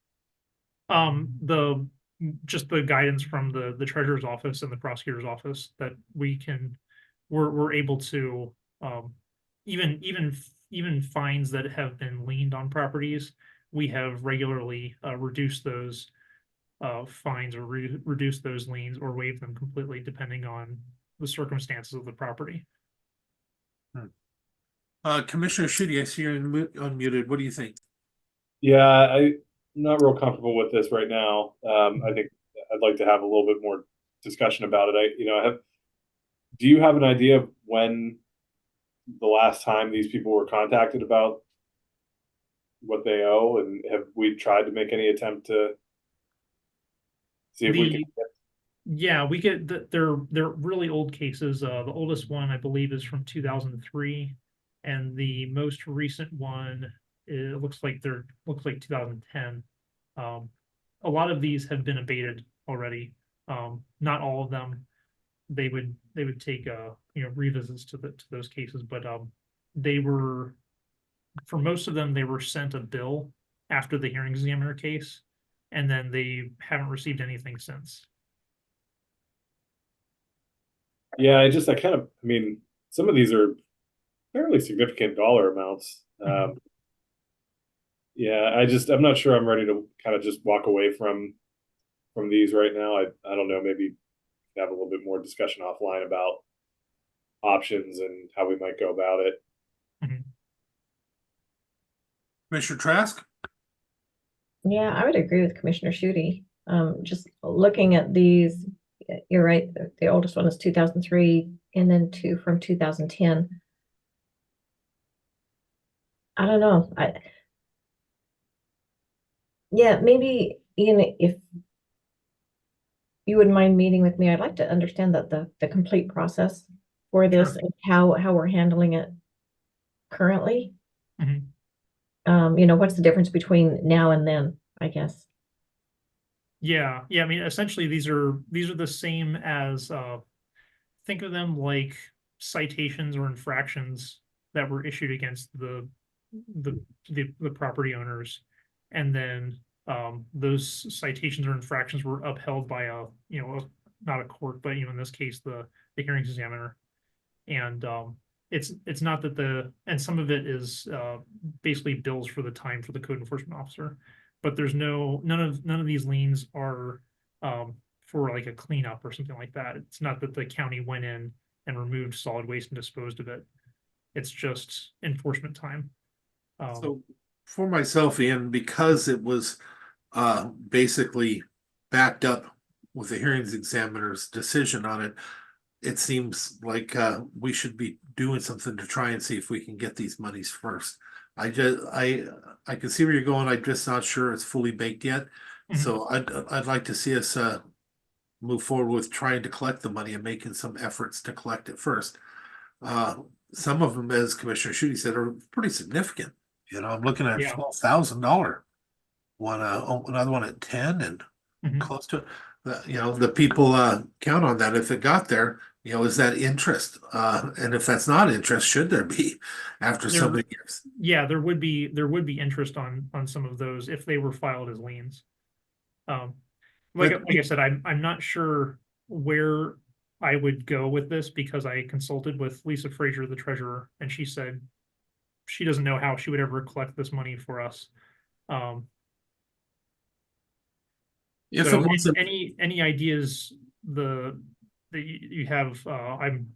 Just the guidance from the treasurer's office and the prosecutor's office that we're able to even fines that have been liened on properties, we have regularly reduced those fines or reduce those liens or waive them completely depending on the circumstances of the property.
Commissioner Shitty, I see you're unmuted. What do you think?
Yeah, I'm not real comfortable with this right now. I think I'd like to have a little bit more discussion about it. Do you have an idea of when the last time these people were contacted about what they owe, and have we tried to make any attempt to see if we can get...
Yeah, we get they're really old cases. The oldest one I believe is from 2003, and the most recent one looks like 2010. A lot of these have been abated already. Not all of them. They would take revisits to those cases, but they were, for most of them, they were sent a bill after the hearing examiner case, and then they haven't received anything since.
Yeah, some of these are fairly significant dollar amounts. Yeah, I'm not sure I'm ready to kind of just walk away from these right now. I don't know, maybe have a little bit more discussion offline about options and how we might go about it.
Commissioner Trask?
Yeah, I would agree with Commissioner Shooty. Just looking at these, you're right, the oldest one is 2003 and then two from 2010. I don't know. Yeah, maybe Ian, if you wouldn't mind meeting with me, I'd like to understand the complete process for this
Sure.
and how we're handling it currently.
Mhm.
What's the difference between now and then, I guess.
Yeah, I mean, essentially, these are the same as think of them like citations or infractions that were issued against the property owners, and then those citations or infractions were upheld by not a court, but in this case the hearings examiner, and it's not that and some of it is basically bills for the time for the code enforcement officer, but there's none of these liens are for like a cleanup or something like that. It's not that the county went in and removed solid waste and disposed of it. It's just enforcement time.
So for myself, Ian, because it was basically backed up with the hearings examiner's decision on it, it seems like we should be doing something to try and see if we can get these monies first. I can see where you're going. I'm just not sure it's fully baked yet.
Mhm.
So I'd like to see us move forward with trying to collect the money and making some efforts to collect it first. Some of them, as Commissioner Shooty said, are pretty significant. I'm looking at
Yeah.
$12,000 one, another one at 10 and
Mhm.
close to the people count on that. If it got there, is that interest? And if that's not interest, should there be after so
There-
many years?
Yeah, there would be interest on some of those if they were filed as liens. Like I said, I'm not sure where I would go with this because I consulted with Lisa Frazier, the treasurer, and she said she doesn't know how she would ever collect this money for us.
If
So
it wasn't,
any ideas that you have, I'm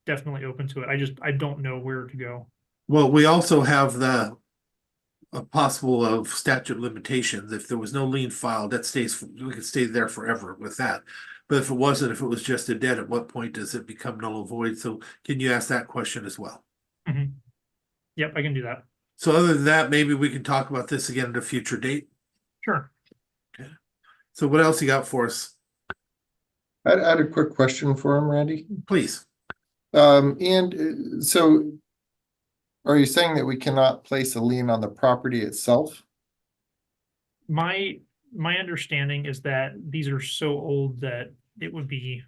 definitely open to it. I don't know where to go.
well, we also have the a possible of statute of limitations. If there was no lien filed, we could stay there forever with that. But if it wasn't, if it was just a debt, at what point does it become null and void? So can you ask that question as well?
Mhm. Yep, I can do that.
So other than that, maybe we can talk about this again at a future date.
Sure.
So what else you got for us?
I had a quick question for him, Randy.
Please.
So are you saying that we cannot place a lien on the property itself?
My understanding is that these are so old that it would be,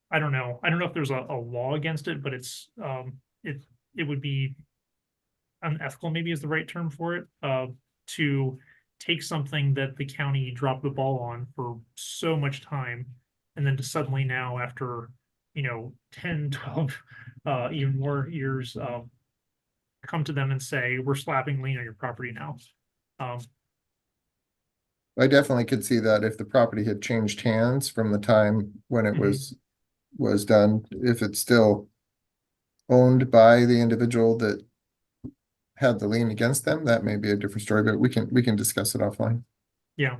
I don't know if there's a law against it, but it would be unethical, maybe is the right term for it, to take something that the county dropped the ball on for so much time and then to suddenly now after 10 12 even more years come to them and say we're slapping lien on your property now.
I definitely could see that if the property had changed hands from the time when it was done, if it's still owned by the individual that had the lien against them, that may be a different story, but we can discuss it offline.
Yeah.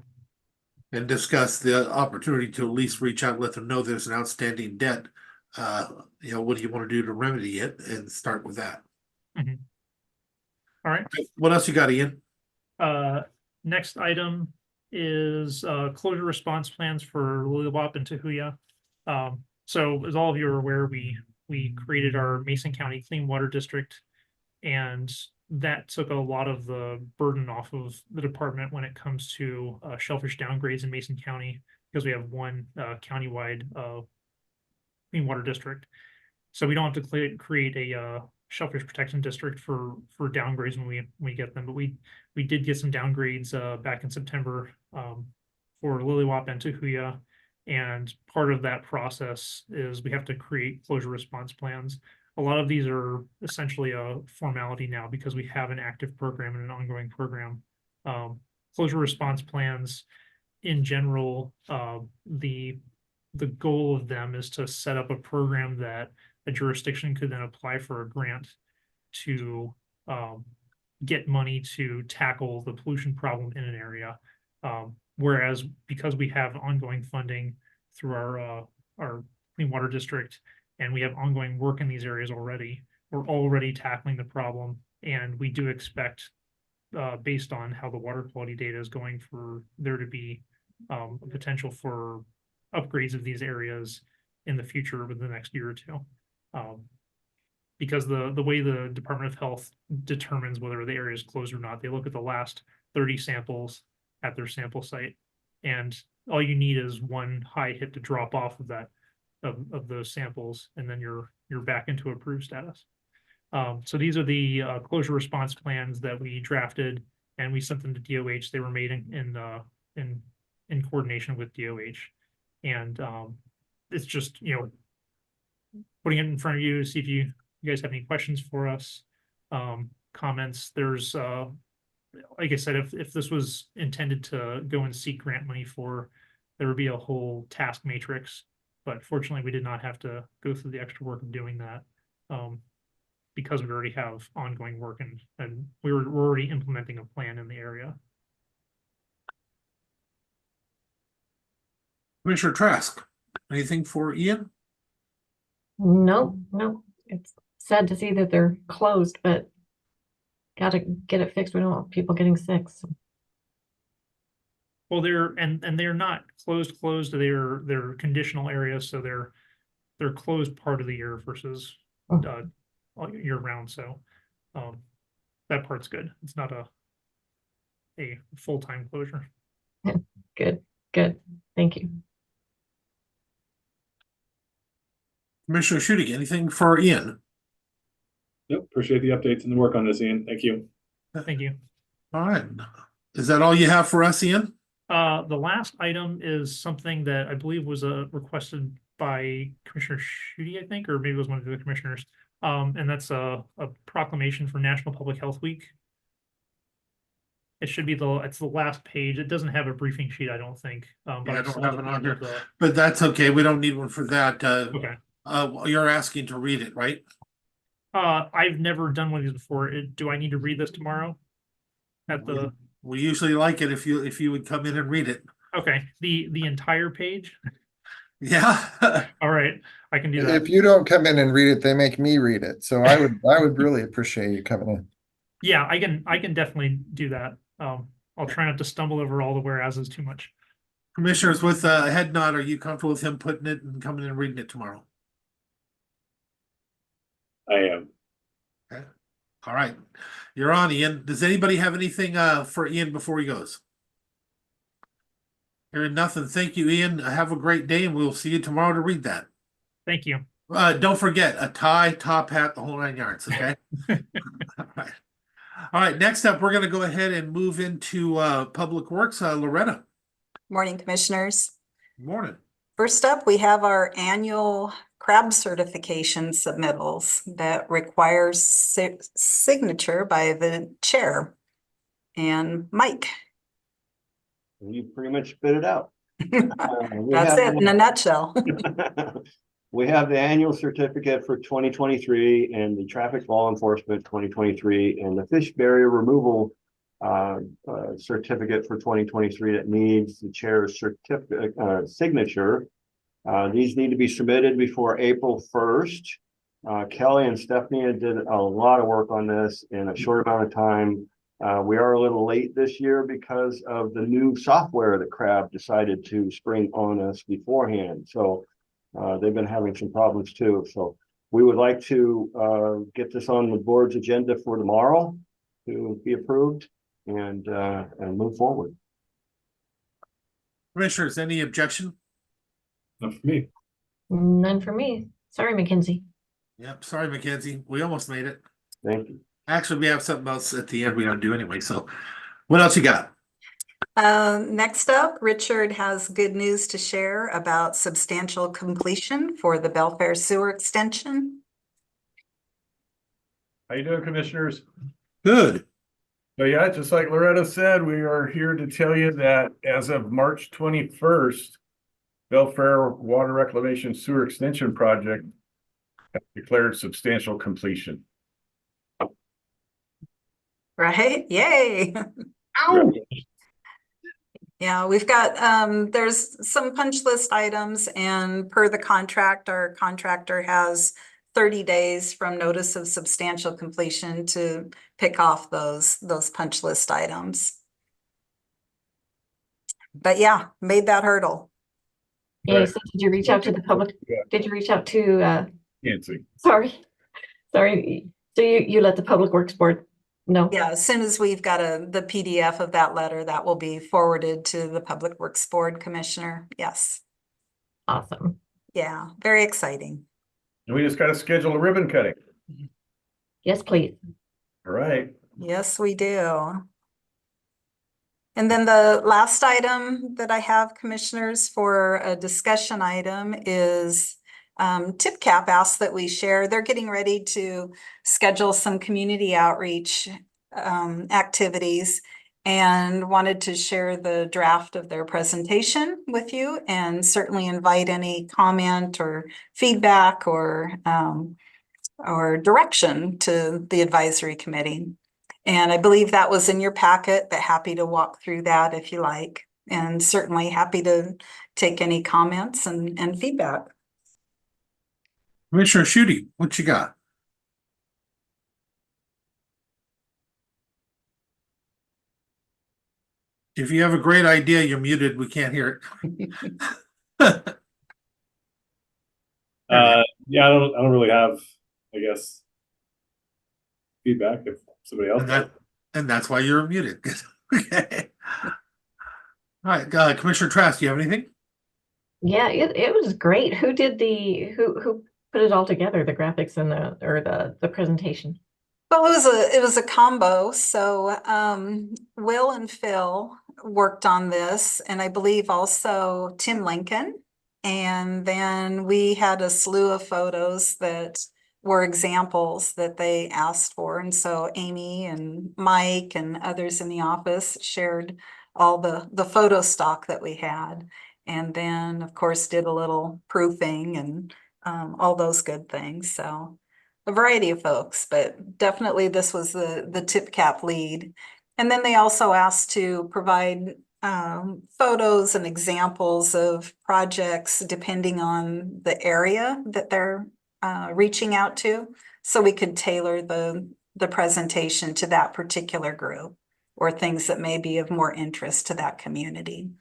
And discuss the opportunity to at least reach out and let them know there's an outstanding debt. What do you want to do to remedy it and start with that?
Mhm. All right.
What else you got, Ian?
Next item is closure response plans for Lilywop and Tahuya. So as all of you are aware, we created our Mason County Clean Water District, and that took a lot of the burden off of the department when it comes to shellfish downgrades in Mason County, because we have one countywide clean water district. So we don't have to create a shellfish protection district for downgrades when we get them, but we did get some downgrades back in September for Lilywop and Tahuya, and part of that process is we have to create closure response plans. A lot of these are essentially a formality now because we have an active program and an ongoing program. Closure response plans in general, the the goal of them is to set up a program that a jurisdiction could then apply for a grant to get money to tackle the pollution problem in an area. Whereas because we have ongoing funding through our clean water district, and we have ongoing work in these areas already, we're already tackling the problem, and we do expect, based on how the water quality data is going, for there to be a potential for upgrades of these areas in the future within the next year or two. Because the way the Department of Health determines whether the area is closed or not, they look at the last 30 samples at their sample site, and all you need is one high hit to drop off of that of those samples, and then you're back into approved status. So these are the closure response plans that we drafted, and we sent them to DOH. They were made in coordination with DOH, and it's just, you know, putting it in front of you to see if you guys have any questions for us, comments. There's like I said, if this was intended to go and seek grant money for, there would be a whole task matrix, but fortunately we did not have to go through the extra work of doing that, because we already have ongoing work, and we're already implementing a plan in the area.
Commissioner Trask, anything for Ian?
No, no, it's sad to see that they're closed, but gotta get it fixed. We don't want people getting sick. So.
Well, they're not closed. They're conditional areas, so they're closed part of the year versus all year round. So that part's good. It's not a full-time closure.
Good. Thank you.
Commissioner Schudig, anything for Ian?
Yep, appreciate the updates and the work on this, Ian. Thank you.
Thank you.
All right. Is that all you have for us, Ian?
The last item is something that I believe was requested by Commissioner Schudig, I think, or maybe it was one of the commissioners. And that's a proclamation for National Public Health Week. It should be it's the last page. It doesn't have a briefing sheet, I don't think. But
Yeah, I
I
don't
saw
have
it
it
at the
on
end
here,
of the-
but that's okay. We don't need one for that.
Okay.
You're asking to read it, right?
I've never done one of these before. Do I need to read this tomorrow?
We usually like it if you would come in and read it.
Okay, the entire page?
Yeah.
All right, I can do that.
If you don't come in and read it, they make me read it. So I would really appreciate you coming in.
Yeah, I can definitely do that. I'll try not to stumble over all the whereases too much.
Commissioners, with a head nod, are you comfortable with him putting it and coming in and reading it tomorrow?
I am.
Okay. All right. You're on, Ian. Does anybody have anything for Ian before he goes? Hearing nothing. Thank you, Ian. Have a great day, and we'll see you tomorrow to read that.
Thank you.
Don't forget a tie, top hat, the whole 9 yards. Okay. All right. All right. Next up, we're going to go ahead and move into Public Works. Loretta.
Morning, Commissioners.
Morning.
First up, we have our annual crab certification submittals that requires signature by the chair and Mike.
You pretty much spit it out.
That's it in a nutshell.
We have the annual certificate for 2023 and the traffic law enforcement 2023 and the fish barrier removal certificate for 2023 that needs the chair's certificate signature. These need to be submitted before April 1st. Kelly and Stephanie did a lot of work on this in a short amount of time. We are a little late this year because of the new software that CRAB decided to spring on us beforehand. So they've been having some problems too. So we would like to get this on the board's agenda for tomorrow to be approved and move forward.
Commissioners, any objection?
Not for me.
None for me. Sorry, Mackenzie.
Yep. Sorry, Mackenzie. We almost made it.
Thank you.
Actually, we have something else at the end we got to do anyway. So what else you got?
Next up, Richard has good news to share about substantial completion for the Belfair Sewer Extension.
How you doing, Commissioners?
Good.
So yeah, just like Loretta said, we are here to tell you that as of March 21st, Belfair Water Reclamation Sewer Extension Project declared substantial completion.
Right? Yay.
Ow!
Yeah, we've got, there's some punch list items, and per the contract, our contractor has 30 days from notice of substantial completion to pick off those punch list items. But yeah, made that hurdle.
Yeah, so did you reach out to the public? Did you reach out to,
Can't see.
sorry. So you let the Public Works Board know?
Yeah, as soon as we've got the PDF of that letter, that will be forwarded to the Public Works Board Commissioner. Yes.
Awesome.
Yeah, very exciting.
And we just got to schedule a ribbon cutting.
Yes, please.
All right.
Yes, we do. And then the last item that I have, commissioners, for a discussion item is TipCap asked that we share. They're getting ready to schedule some community outreach activities and wanted to share the draft of their presentation with you, and certainly invite any comment or feedback or direction to the advisory committee. And I believe that was in your packet, but happy to walk through that if you like, and certainly happy to take any comments and feedback.
Commissioner Shooty, what you got? If you have a great idea, you're muted. We can't hear it.
Yeah, I don't really have, I guess, feedback if somebody else.
And that's why you're muted. Okay. All right, Commissioner Trask, do you have anything?
Yeah, it was great. Who did who put it all together, the graphics and the presentation?
Well, it was a combo. So Will and Phil worked on this, and I believe also Tim Lincoln. And then we had a slew of photos that were examples that they asked for. And so Amy and Mike and others in the office shared all the photo stock that we had. And then, of course, did a little proofing and all those good things. So a variety of folks, but definitely this was the TipCap lead. And then they also asked to provide photos and examples of projects depending on the area that they're reaching out to, so we could tailor the presentation to that particular group or things that may be of more interest to that community.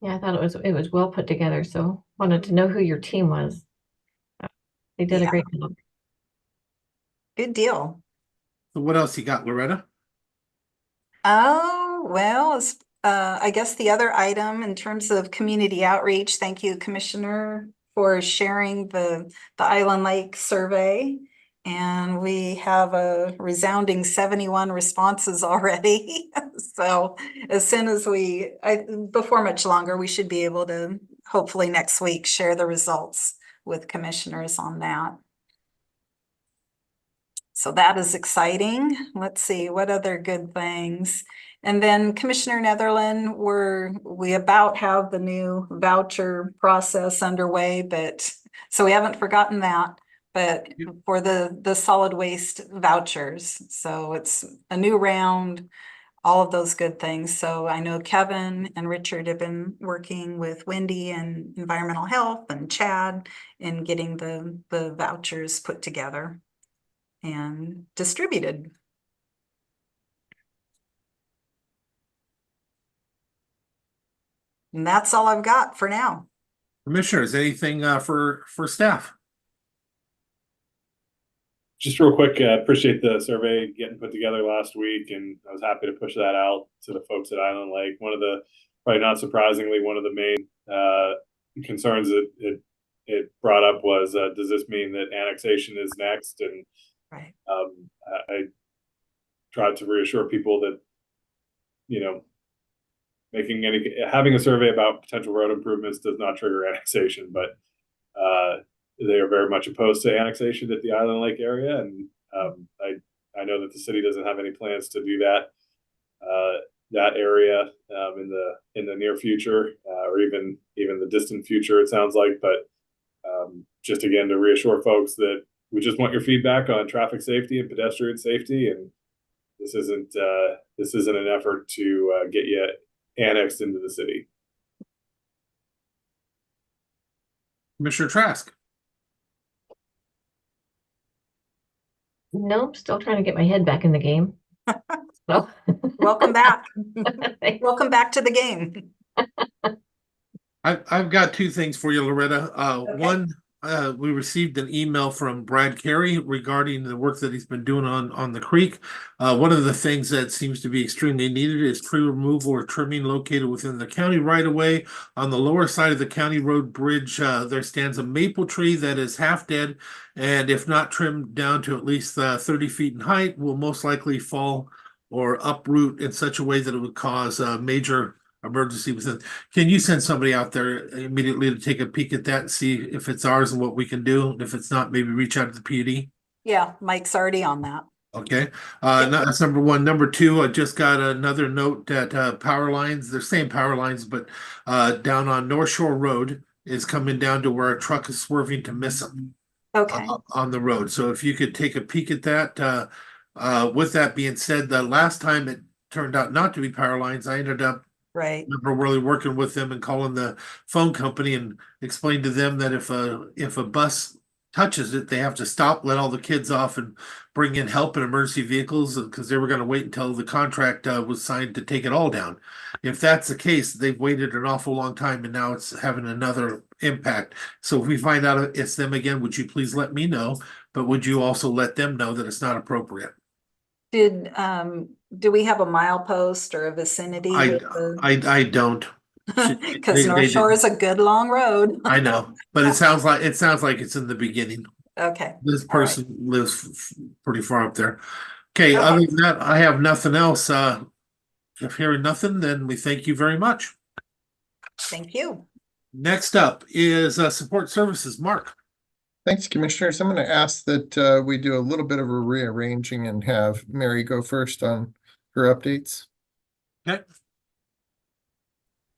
Yeah, I thought it was well put together, so wanted to know who your team was. They did a great job.
Good deal.
So what else you got, Loretta?
Oh, well, I guess the other item in terms of community outreach, thank you, Commissioner, for sharing the Island Lake survey. And we have a resounding 71 responses already. So as soon as before much longer, we should be able to hopefully next week share the results with commissioners on that. So that is exciting. Let's see, what other good things? And then Commissioner Netherland, we about have the new voucher process underway, but so we haven't forgotten that, but for the solid waste vouchers. So it's a new round, all of those good things. So I know Kevin and Richard have been working with Wendy and Environmental Health and Chad in getting the vouchers put together and distributed. And that's all I've got for now.
Commissioners, anything for staff?
Just real quick, appreciate the survey getting put together last week, and I was happy to push that out to the folks at Island Lake. Probably not surprisingly, one of the main concerns that it brought up was, does this mean that annexation is next? And
right.
I tried to reassure people that, having a survey about potential road improvements does not trigger annexation, but they are very much opposed to annexation at the Island Lake area, and I know that the city doesn't have any plans to do that that area in the near future, or even the distant future, it sounds like. But just again to reassure folks that we just want your feedback on traffic safety and pedestrian safety, and this isn't an effort to get you annexed into the city.
Commissioner Trask.
No, still trying to get my head back in the game. So.
Welcome back. Welcome back to the game.
I've got two things for you, Loretta. One, we received an email from Brad Carey regarding the work that he's been doing on the creek. One of the things that seems to be extremely needed is tree removal or trimming located within the county right away. On the lower side of the county road bridge, there stands a maple tree that is half dead, and if not trimmed down to at least 30 feet in height, will most likely fall or uproot in such a way that it would cause a major emergency within. Can you send somebody out there immediately to take a peek at that and see if it's ours and what we can do? And if it's not, maybe reach out to the PUD.
Yeah, Mike's already on that.
Okay. That's number one. Number two, I just got another note that power lines, they're same power lines, but down on North Shore Road is coming down to where a truck is swerving to miss them.
Okay.
On the road. So if you could take a peek at that. With that being said, the last time it turned out not to be power lines, I ended up really working with them and calling the phone company and explained to them that if a bus touches it, they have to stop, let all the kids off, and bring in help and emergency vehicles, because they were going to wait until the contract was signed to take it all down. If that's the case, they've waited an awful long time, and now it's having another impact. So if we find out it's them again, would you please let me know? But would you also let them know that it's not appropriate?
Do we have a milepost or a vicinity?
I don't.
Because North Shore is a good long road.
I know, but it sounds like it's in the beginning.
Okay.
This person lives pretty far up there. Okay, other than that, I have nothing else. If hearing nothing, then we thank you very much.
Thank you.
Next up is support services. Mark.
Thanks, Commissioners. I'm going to ask that we do a little bit of a rearranging and have Mary go first on her updates.
Okay.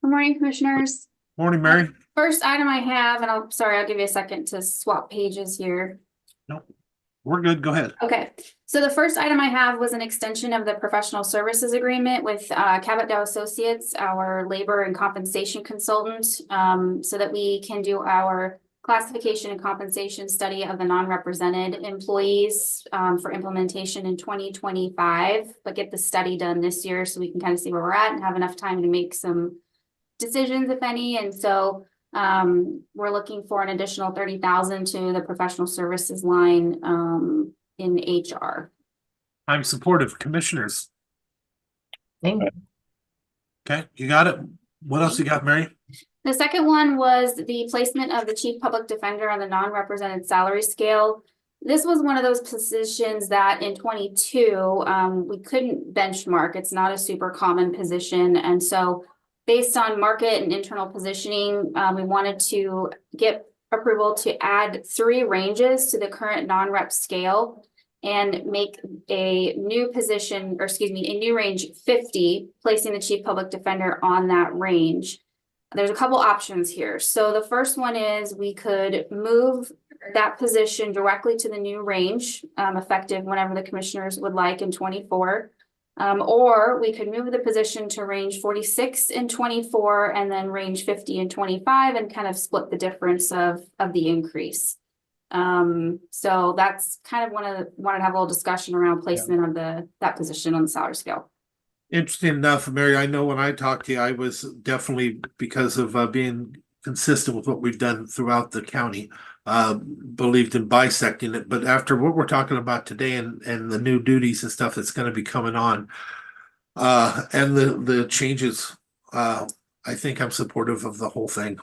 Good morning, Commissioners.
Morning, Mary.
First item I have, and I'll give you a second to swap pages here.
No, we're good. Go ahead.
Okay, so the first item I have was an extension of the professional services agreement with Cabot Dow Associates, our labor and compensation consultant, so that we can do our classification and compensation study of the non-represented employees for implementation in 2025, but get the study done this year so we can kind of see where we're at and have enough time to make some decisions, if any. And so we're looking for an additional $30,000 to the professional services line in HR.
I'm supportive. Commissioners.
Thank you.
Okay, you got it. What else you got, Mary?
The second one was the placement of the chief public defender on the non-represented salary scale. This was one of those positions that in 22, we couldn't benchmark. It's not a super common position. And so based on market and internal positioning, we wanted to get approval to add 3 ranges to the current non-rep scale and make a new position, or excuse me, a new range 50, placing the chief public defender on that range. There's a couple options here. So the first one is we could move that position directly to the new range, effective whenever the commissioners would like in 24. Or we could move the position to range 46 in 24 and then range 50 in 25 and kind of split the difference of the increase. So that's kind of wanted to have a little discussion around placement of that position on the salary scale.
Interesting enough, Mary, I know when I talked to you, I was definitely, because of being consistent with what we've done throughout the county, believed in bisecting it. But after what we're talking about today and the new duties and stuff that's going to be coming on, and the changes, I think I'm supportive of the whole thing.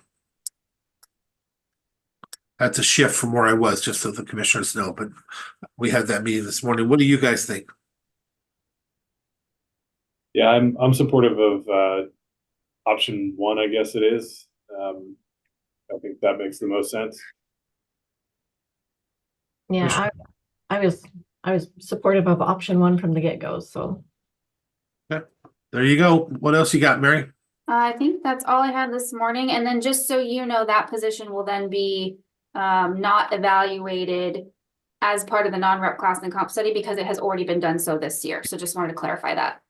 That's a shift from where I was, just so the commissioners know. But we had that meeting this morning. What do you guys think?
Yeah, I'm supportive of option 1, I guess it is. I think that makes the most sense.
Yeah, I was supportive of option 1 from the get-go, so.
Okay. There you go. What else you got, Mary?
I think that's all I had this morning. And then just so you know, that position will then be not evaluated as part of the non-rep class and comp study because it has already been done so this year. So just wanted to clarify that.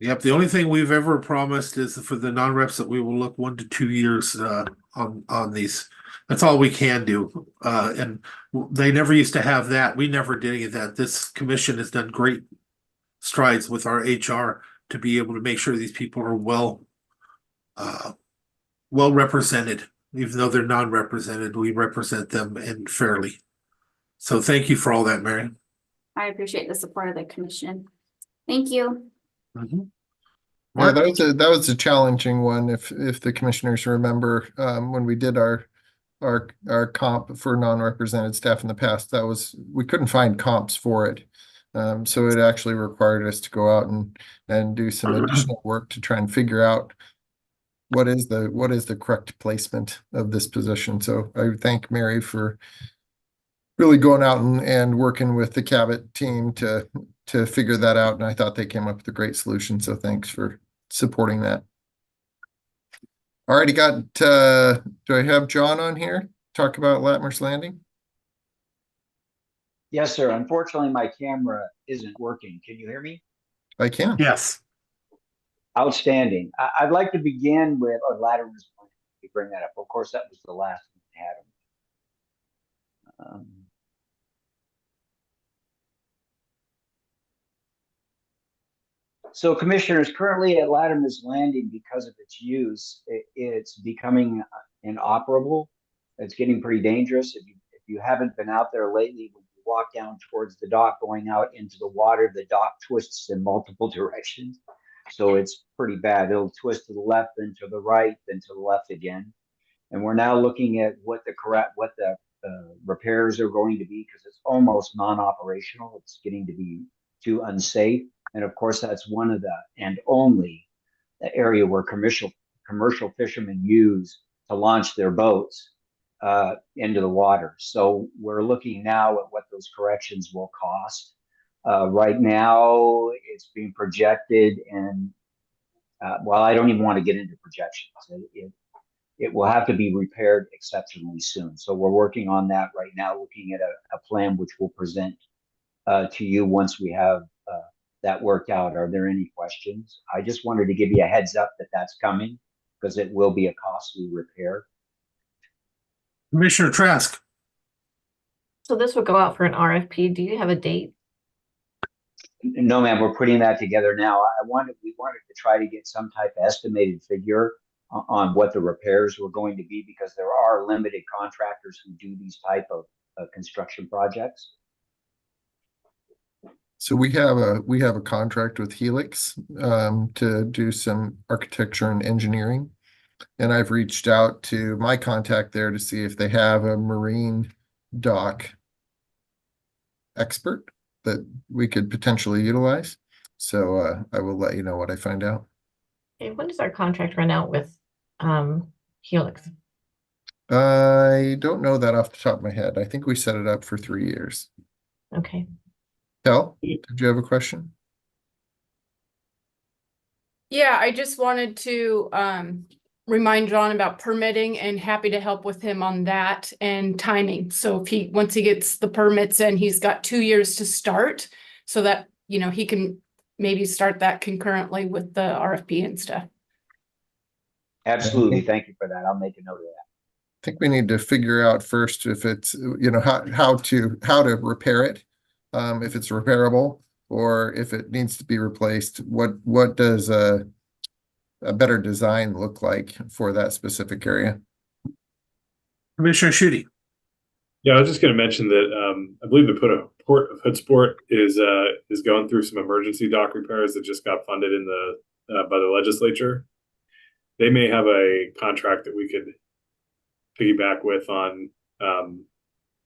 Yep, the only thing we've ever promised is for the non-reps that we will look 1 to 2 years on these. That's all we can do. And they never used to have that. We never did any of that. This commission has done great strides with our HR to be able to make sure these people are well represented. Even though they're non-represented, we represent them and fairly. So thank you for all that, Mary.
I appreciate the support of the commission. Thank you.
Mhm.
Yeah,
Mark?
that was a challenging one. If the commissioners remember, when we did our comp for non-represented staff in the past, we couldn't find comps for it. So it actually required us to go out and do some additional work to try and figure out what is the correct placement of this position. So I thank Mary for really going out and working with the Cabot team to figure that out. And I thought they came up with a great solution. So thanks for supporting that. Already got, do I have John on here? Talk about Latimer's Landing?
Yes, sir. Unfortunately, my camera isn't working. Can you hear me?
I can.
Yes.
Outstanding. I'd like to begin with Latimer's Landing. You bring that up. Of course, that was the last one we had. So, commissioners, currently at Latimer's Landing, because of its use, it's becoming inoperable. It's getting pretty dangerous. If you haven't been out there lately, when you walk down towards the dock going out into the water, the dock twists in multiple directions. So it's pretty bad. It'll twist to the left, then to the right, then to the left again. And we're now looking at what the repairs are going to be, because it's almost non-operational. It's getting to be too unsafe. And of course, that's one of the and only the area where commercial fishermen use to launch their boats into the water. So we're looking now at what those corrections will cost. Right now, it's being projected, and well, I don't even want to get into projections. It will have to be repaired exceptionally soon. So we're working on that right now, looking at a plan which we'll present to you once we have that worked out. Are there any questions? I just wanted to give you a heads up that that's coming, because it will be a costly repair.
Commissioner Trask.
So this will go out for an RFP. Do you have a date?
No, ma'am, we're putting that together now. We wanted to try to get some type of estimated figure on what the repairs were going to be, because there are limited contractors who do these type of construction projects.
So we have a contract with Helix to do some architecture and engineering. And I've reached out to my contact there to see if they have a marine dock expert that we could potentially utilize. So I will let you know what I find out.
Okay, when does our contract run out with Helix?
I don't know that off the top of my head. I think we set it up for 3 years.
Okay.
Kel, did you have a question?
Yeah, I just wanted to remind John about permitting, and happy to help with him on that and timing. So if once he gets the permits in, he's got 2 years to start, so that, he can maybe start that concurrently with the RFP and stuff.
Absolutely. Thank you for that. I'll make a note of that.
I think we need to figure out first if it's, how to repair it. If it's repairable, or if it needs to be replaced. What does a better design look like for that specific area?
Commissioner Schutte.
Yeah, I was just going to mention that I believe the Port of Hoodsport is going through some emergency dock repairs that just got funded in by the legislature. They may have a contract that we could piggyback with on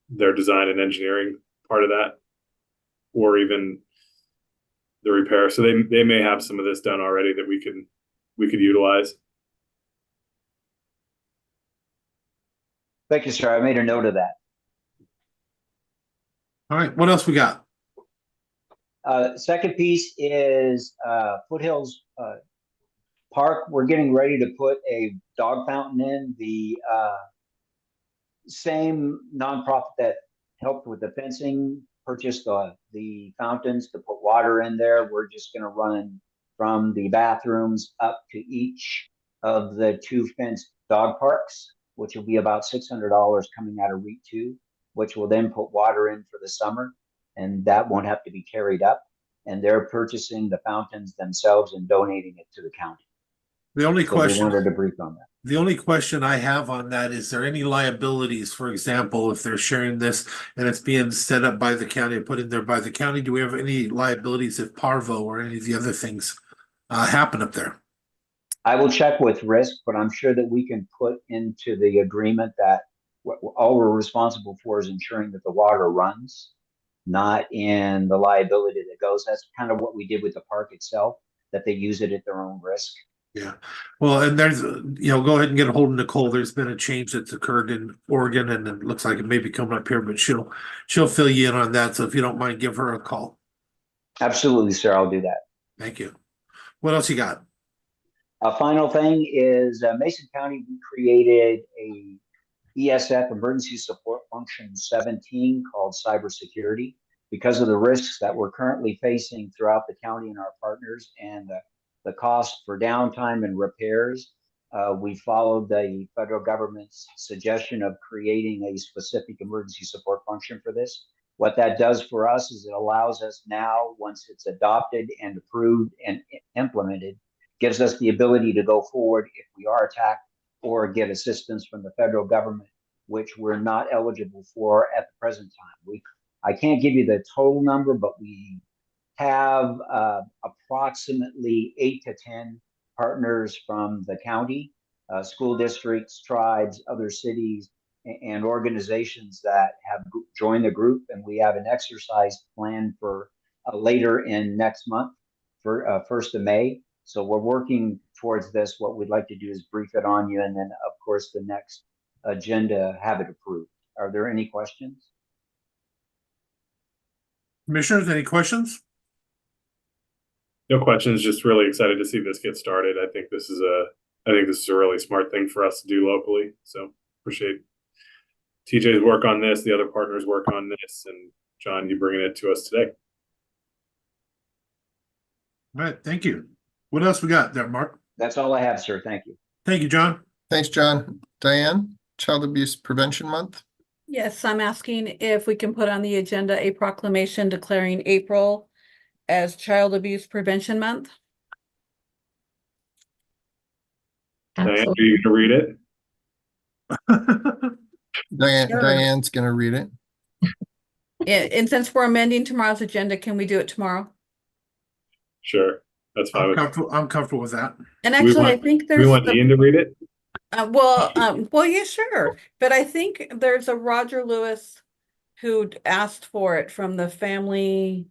their design and engineering part of that, or even the repair. So they may have some of this done already that we could utilize.
Thank you, sir. I made a note of that.
All right, what else we got?
Second piece is Foothills Park. We're getting ready to put a dog fountain in. The same nonprofit that helped with the fencing purchased the fountains to put water in there. We're just going to run from the bathrooms up to each of the 2 fenced dog parks, which will be about $600 coming out of REIT 2, which will then put water in for the summer, and that won't have to be carried up. And they're purchasing the fountains themselves and donating it to the county.
The only
So we
question,
wanted to brief on that.
the only question I have on that, is there any liabilities, for example, if they're sharing this and it's being set up by the county, put in there by the county, do we have any liabilities if parvo or any of the other things happen up there?
I will check with risk, but I'm sure that we can put into the agreement that all we're responsible for is ensuring that the water runs, not in the liability that goes. That's kind of what we did with the park itself, that they use it at their own risk.
Yeah, well, and there's, go ahead and get a hold of Nicole. There's been a change that's occurred in Oregon, and it looks like it may be coming up here, but she'll fill you in on that. So if you don't mind, give her a call.
Absolutely, sir. I'll do that.
Thank you. What else you got?
A final thing is Mason County, we created a ESF, Emergency Support Function 17, called cybersecurity, because of the risks that we're currently facing throughout the county and our partners, and the cost for downtime and repairs. We followed the federal government's suggestion of creating a specific emergency support function for this. What that does for us is it allows us now, once it's adopted and approved and implemented, gives us the ability to go forward if we are attacked or get assistance from the federal government, which we're not eligible for at the present time. I can't give you the total number, but we have approximately 8 to 10 partners from the county, school districts, tribes, other cities, and organizations that have joined the group. And we have an exercise planned for later in next month, for 1st of May. So we're working towards this. What we'd like to do is brief it on you, and then of course the next agenda have it approved. Are there any questions?
Commissioners, any questions?
No questions, just really excited to see this get started. I think this is a really smart thing for us to do locally. So appreciate TJ's work on this, the other partners' work on this, and John, you bringing it to us today.
All right, thank you. What else we got there, Mark?
That's all I have, sir. Thank you.
Thank you, John.
Thanks, John. Diane, Child Abuse Prevention Month.
Yes, I'm asking if we can put on the agenda a proclamation declaring April as Child Abuse Prevention Month.
Diane, are you gonna read it?
Sure.
Diane's gonna read it.
And since we're amending tomorrow's agenda, can we do it tomorrow?
Sure, that's fine.
I'm comfortable with that.
And actually, I think there's
we want Ian to read it.
Well, yeah, sure. But I think there's a Roger Lewis who asked for it from the Family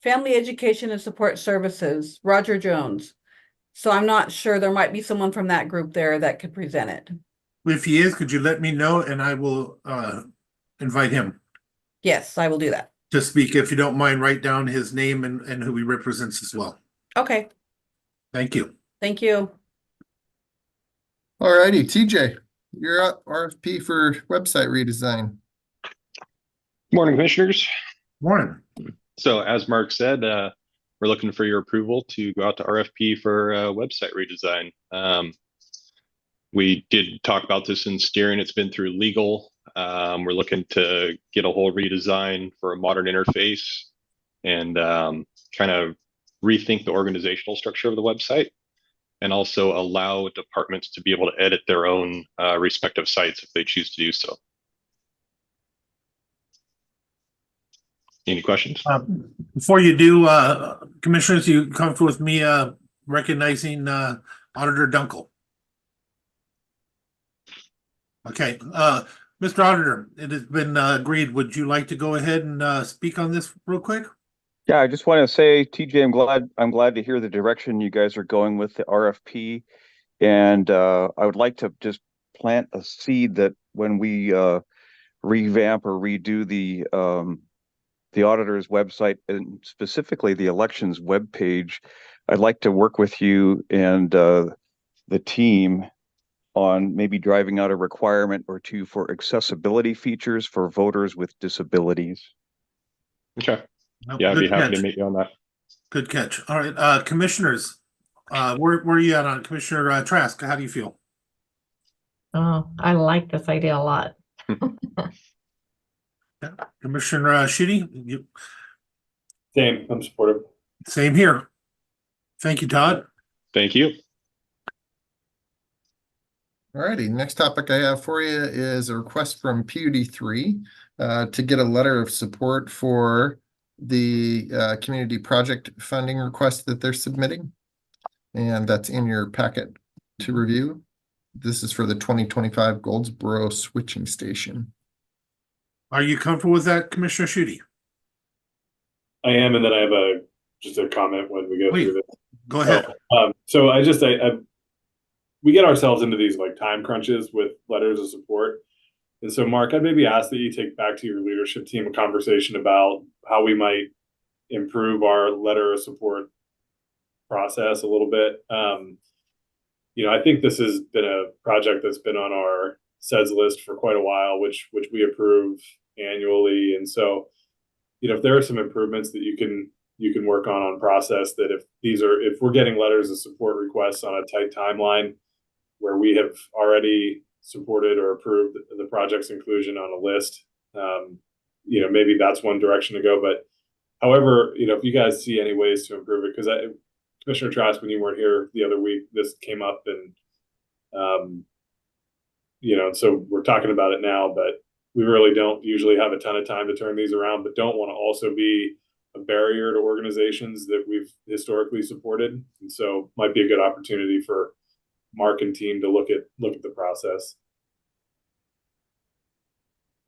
Education and Support Services, Roger Jones. So I'm not sure. There might be someone from that group there that could present it.
If he is, could you let me know, and I will invite him
Yes, I will do that.
to speak. If you don't mind, write down his name and who he represents as well.
Okay,
Thank you.
thank you.
All righty, TJ, you're up. RFP for website redesign.
Morning, commissioners.
Morning.
So as Mark said, we're looking for your approval to go out to RFP for website redesign. We did talk about this in steering. It's been through legal. We're looking to get a whole redesign for a modern interface and kind of rethink the organizational structure of the website, and also allow departments to be able to edit their own respective sites if they choose to do so. Any questions?
Before you do, commissioners, you comfortable with me recognizing Auditor Dunkel? Okay, Mr. Auditor, it has been agreed. Would you like to go ahead and speak on this real quick?
Yeah, I just want to say, TJ, I'm glad to hear the direction you guys are going with the RFP, and I would like to just plant a seed that when we revamp or redo the auditor's website and specifically the elections webpage. I'd like to work with you and the team on maybe driving out a requirement or two for accessibility features for voters with disabilities.
Okay.
No,
Yeah, I'd be
good
happy to
catch.
meet you on that.
Good catch. All right, commissioners, where are you at on Commissioner Trask? How do you feel?
Oh, I like this idea a lot.
Commissioner Shitty, you,
Same, I'm supportive.
same here. Thank you, Todd.
Thank you.
Alrighty, next topic I have for you is a request from PUD3 to get a letter of support for the community project funding request that they're submitting. And that's in your packet to review. This is for the 2025 Goldsboro switching station.
Are you comfortable with that, Commissioner Shooty? I am, and then I have just a comment when we go through this.
Go ahead.
So we get ourselves into these like time crunches with letters of support. And so Mark, I'd maybe ask that you take back to your leadership team a conversation about how we might improve our letter of support process a little bit. I think this has been a project that's been on our SEDS list for quite a while, which we approve annually. And so, if there are some improvements that you can work on process, that if we're getting letters of support requests on a tight timeline where we have already supported or approved the project's inclusion on a list, maybe that's one direction to go. But however, if you guys see any ways to improve it, because Commissioner Trask, when you weren't here the other week, this came up and, so we're talking about it now, but we really don't usually have a ton of time to turn these around, but don't want to also be a barrier to organizations that we've historically supported. And so might be a good opportunity for Mark and team to look at the process.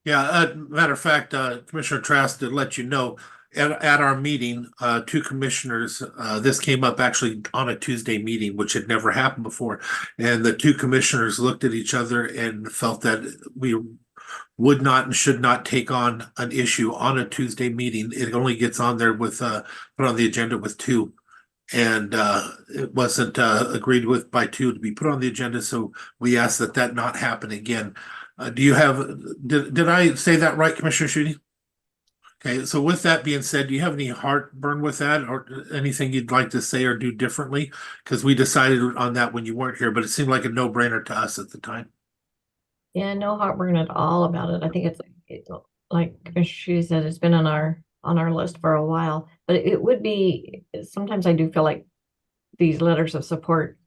Yeah, matter of fact, Commissioner Trask, to let you know, at our meeting, two commissioners, this came up actually on a Tuesday meeting, which had never happened before. And the two commissioners looked at each other and felt that we would not and should not take on an issue on a Tuesday meeting. It only gets on there with, put on the agenda with two. And it wasn't agreed with by two to be put on the agenda. So we asked that not happen again. Do you have, did I say that right, Commissioner Shooty? Okay, so with that being said, do you have any heartburn with that or anything you'd like to say or do differently? Because we decided on that when you weren't here, but it seemed like a no-brainer to us at the time.
Yeah, no heartburn at all about it. I think it's like Commissioner Shooty said, it's been on our list for a while, but it would be, sometimes I do feel like these letters of support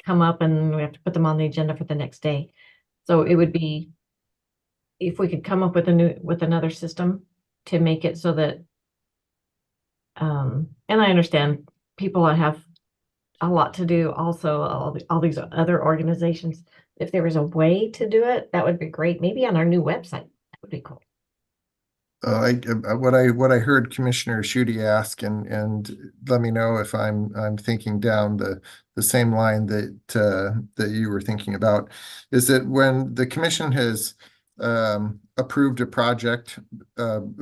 come up and we have to put them on the agenda for the next day. So it would be, if we could come up with another system to make it so that, and I understand people have a lot to do also, all these other organizations. If there was a way to do it, that would be great. Maybe on our new website, that would be cool.
What I heard Commissioner Shooty ask, and let me know if I'm thinking down the same line that you were thinking about, is that when the commission has approved a project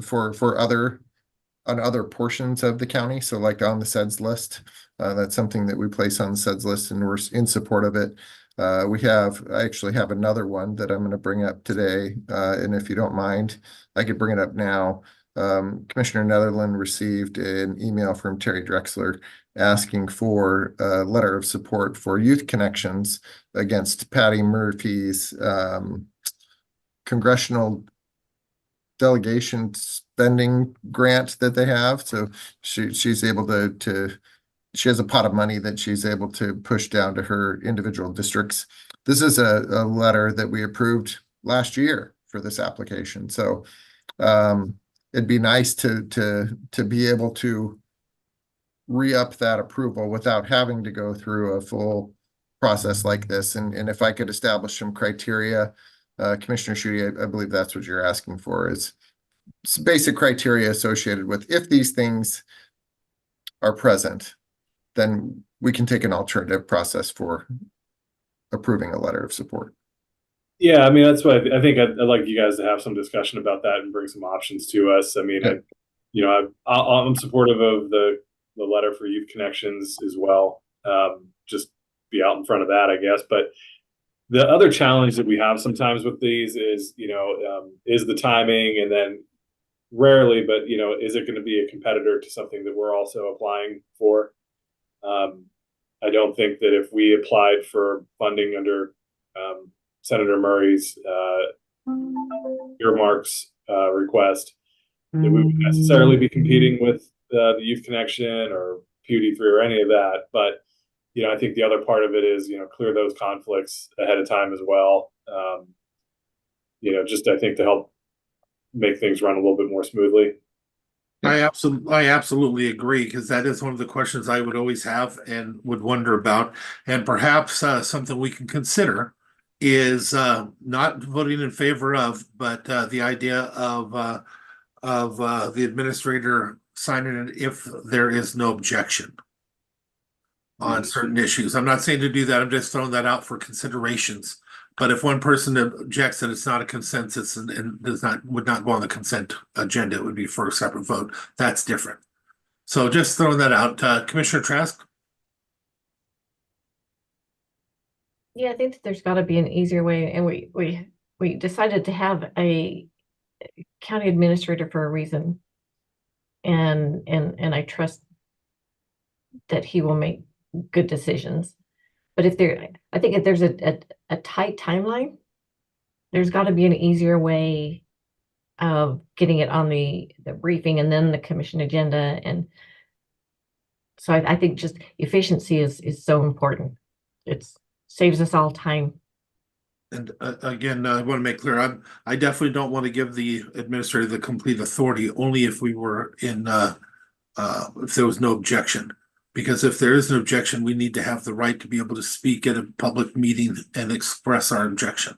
for other portions of the county, so like on the SEDS list, that's something that we place on the SEDS list, and we're in support of it. I actually have another one that I'm going to bring up today, and if you don't mind, I could bring it up now. Commissioner Netherland received an email from Terry Drexler asking for a letter of support for Youth Connections against Patty Murphy's congressional delegation spending grant that they have. So she's able to she has a pot of money that she's able to push down to her individual districts. This is a letter that we approved last year for this application. So it'd be nice to be able to re-up that approval without having to go through a full process like this. And if I could establish some criteria, Commissioner Shooty, I believe that's what you're asking for, is some basic criteria associated with, if these things are present, then we can take an alternative process for approving a letter of support.
Yeah, I mean, that's why I think I'd like you guys to have some discussion about that and bring some options to us. I mean, I'm supportive of the letter for Youth Connections as well. Just be out in front of that, I guess. But the other challenge that we have sometimes with these is, is the timing, and then rarely, but is it going to be a competitor to something that we're also applying for? I don't think that if we applied for funding under Senator Murray's earmarks request, that we would necessarily be competing with the Youth Connection or PUD3 or any of that. But I think the other part of it is clear those conflicts ahead of time as well. Just I think to help make things run a little bit more smoothly.
I absolutely agree, because that is one of the questions I would always have and would wonder about. And perhaps something we can consider is not voting in favor of, but the idea of the administrator signing it if there is no objection on certain issues. I'm not saying to do that. I'm just throwing that out for considerations. But if one person objects and it's not a consensus and would not go on the consent agenda, it would be for a separate vote. That's different. So just throwing that out. Commissioner Trask?
Yeah, I think that there's got to be an easier way, and we decided to have a county administrator for a reason, and I trust that he will make good decisions. But I think if there's a tight timeline, there's got to be an easier way of getting it on the briefing and then the commission agenda. And so I think just efficiency is so important. It saves us all time.
And again, I want to make clear, I definitely don't want to give the administrator the complete authority, only if we were in if there was no objection. Because if there is an objection, we need to have the right to be able to speak at a public meeting and express our objection.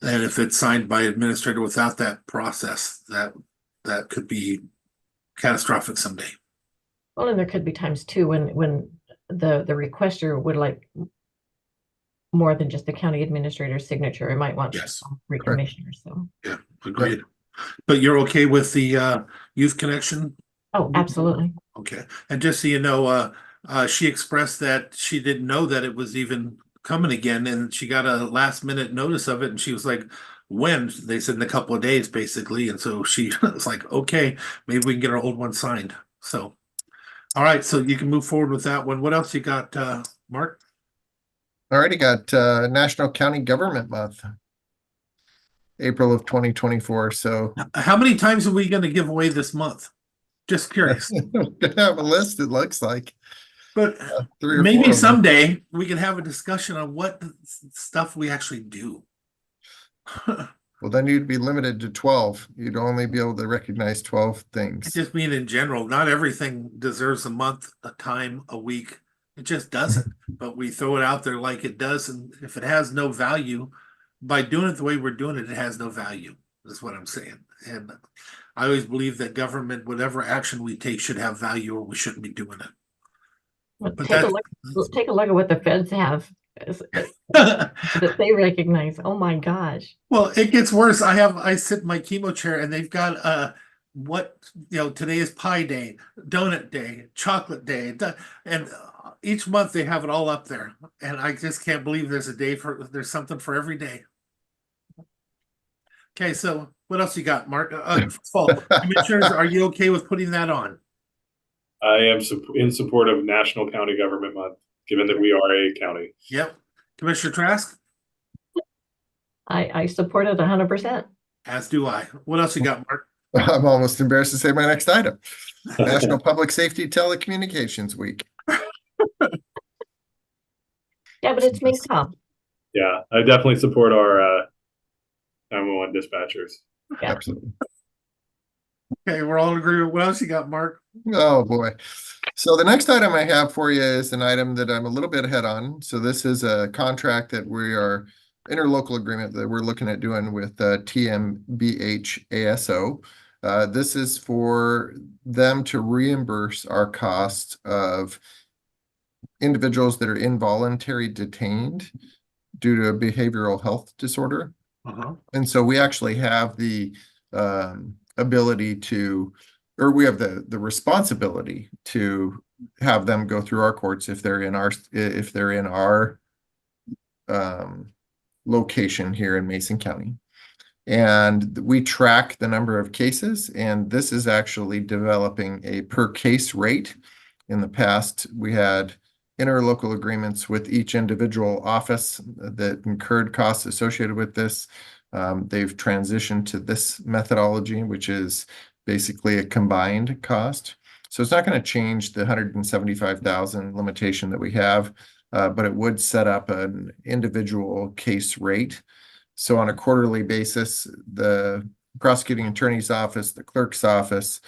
And if it's signed by administrator without that process, that could be catastrophic someday.
Well, and there could be times too when the requester would like more than just the county administrator's signature. It might want three commissioners. So
yeah, agreed. But you're okay with the Youth Connection?
Oh, absolutely.
Okay. And just so you know, she expressed that she didn't know that it was even coming again, and she got a last minute notice of it, and she was like, when? They said in a couple of days, basically. And so she was like, okay, maybe we can get our old one signed. So, all right, so you can move forward with that one. What else you got, Mark?
Already got National County Government Month, April of 2024. So
how many times are we going to give away this month? Just curious.
Gonna have a list, it looks like.
But maybe someday we can have a discussion on what stuff we actually do.
Well, then you'd be limited to 12. You'd only be able to recognize 12 things.
I just mean in general, not everything deserves a month, a time, a week. It just doesn't. But we throw it out there like it does. And if it has no value, by doing it the way we're doing it, it has no value, is what I'm saying. And I always believe that government, whatever action we take, should have value, or we shouldn't be doing it.
Well, take a look at what the feds have that they recognize. Oh my gosh.
Well, it gets worse. I sit in my chemo chair, and they've got today is pie day, donut day, chocolate day, and each month they have it all up there. And I just can't believe there's something for every day. Okay, so what else you got, Mark? Commissioners, are you okay with putting that on?
I am in support of National County Government Month, given that we are a county.
Yep. Commissioner Trask?
I support it 100%.
As do I. What else you got, Mark?
I'm almost embarrassed to say my next item. National Public Safety Telecommunications Week.
Yeah, but it's MACOM.
Yeah, I definitely support our 911 dispatchers.
Yeah.
Absolutely.
Okay, we're all in agreement. What else you got, Mark?
Oh boy. So the next item I have for you is an item that I'm a little bit ahead on. So this is a contract that we are interlocal agreement that we're looking at doing with TMBH ASO. This is for them to reimburse our cost of individuals that are involuntary detained due to a behavioral health disorder. And so we actually have the ability to or we have the responsibility to have them go through our courts if they're in our location here in Mason County. And we track the number of cases, and this is actually developing a per case rate. In the past, we had interlocal agreements with each individual office that incurred costs associated with this. They've transitioned to this methodology, which is basically a combined cost. So it's not going to change the 175,000 limitation that we have, but it would set up an individual case rate. So on a quarterly basis, the prosecuting attorney's office, the clerk's office,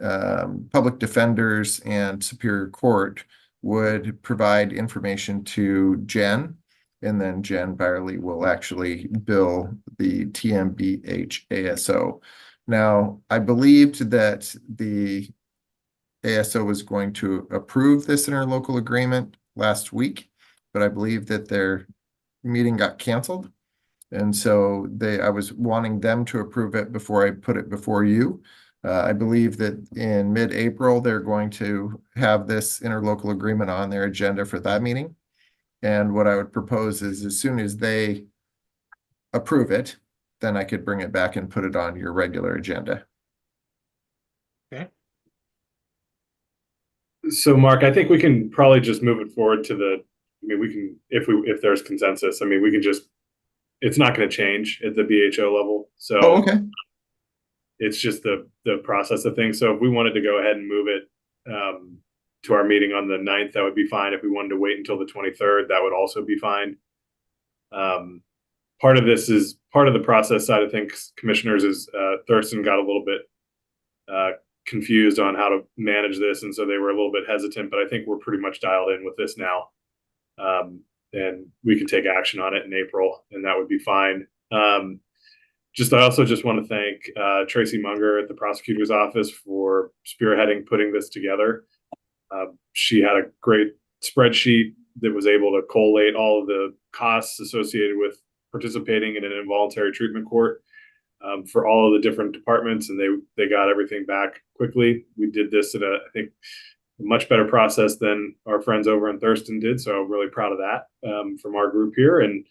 public defenders, and Superior Court would provide information to Jen, and then Jen Byerly will actually bill the TMBH ASO. Now, I believed that the ASO was going to approve this interlocal agreement last week, but I believe that their meeting got canceled. And so I was wanting them to approve it before I put it before you. I believe that in mid-April, they're going to have this interlocal agreement on their agenda for that meeting. And what I would propose is as soon as they approve it, then I could bring it back and put it on your regular agenda.
Okay.
So Mark, I think we can probably just move it forward to we can, if there's consensus, we can just, it's not going to change at the BHO level. So
okay.
It's just the process of things. So if we wanted to go ahead and move it to our meeting on the 9th, that would be fine. If we wanted to wait until the 23rd, that would also be fine. Part of the process side of things, commissioners, is Thurston got a little bit confused on how to manage this, and so they were a little bit hesitant, but I think we're pretty much dialed in with this now. And we can take action on it in April, and that would be fine. I also just want to thank Tracy Munger at the prosecutor's office for spearheading putting this together. She had a great spreadsheet that was able to collate all of the costs associated with participating in an involuntary treatment court for all of the different departments, and they got everything back quickly. We did this at I think, a much better process than our friends over in Thurston did, so I'm really proud of that from our group here. And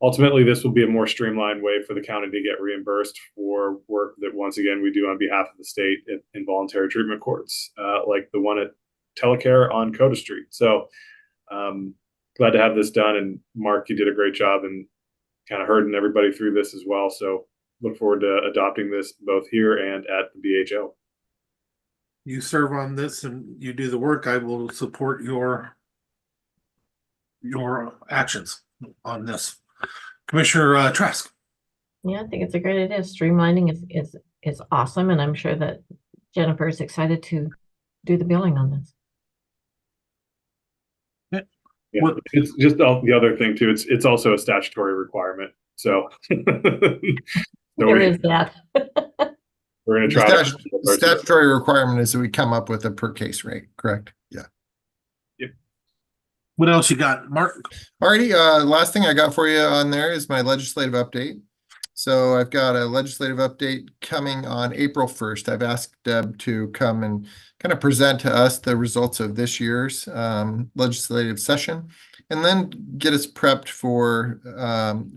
ultimately, this will be a more streamlined way for the county to get reimbursed for work that, once again, we do on behalf of the state in involuntary treatment courts, like the one at Telecare on Coda Street. So glad to have this done. And Mark, you did a great job in kind of herding everybody through this as well. So look forward to adopting this both here and at the BHO.
You serve on this and you do the work. I will support your actions on this. Commissioner Trask.
Yeah, I think it's a great idea. Streamlining is awesome, and I'm sure that Jennifer is excited to do the billing on this.
Yeah, it's just the other thing too. It's also a statutory requirement. So,
There is that.
We're going to try.
The statutory requirement is that we come up with a per case rate, correct? Yeah.
Yep.
What else you got, Mark?
Alrighty, last thing I got for you on there is my legislative update. So I've got a legislative update coming on April 1st. I've asked Deb to come and kind of present to us the results of this year's legislative session, and then get us prepped for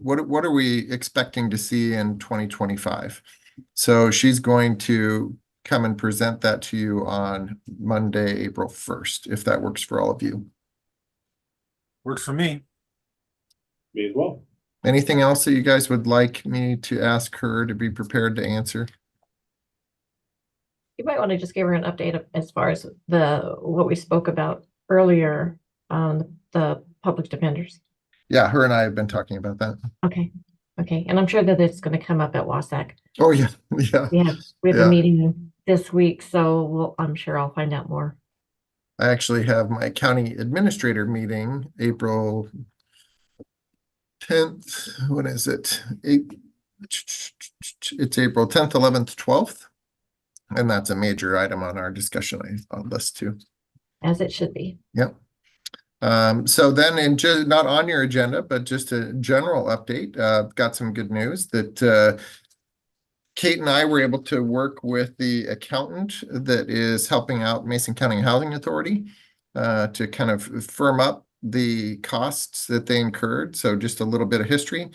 what are we expecting to see in 2025. So she's going to come and present that to you on Monday, April 1st, if that works for all of you.
Works for me.
Me as well.
Anything else that you guys would like me to ask her to be prepared to answer?
You might want to just give her an update as far as what we spoke about earlier on the public defenders.
Yeah, her and I have been talking about that.
Okay. And I'm sure that it's going to come up at WASAC.
Oh, yeah.
Yeah, we have a meeting this week, so I'm sure I'll find out more.
I actually have my county administrator meeting April 10th. When is it? It's April 10th, 11th, 12th. And that's a major item on our discussion list too.
As it should be.
Yep. So then not on your agenda, but just a general update, got some good news that Kate and I were able to work with the accountant that is helping out Mason County Housing Authority to kind of firm up the costs that they incurred. So just a little bit of history.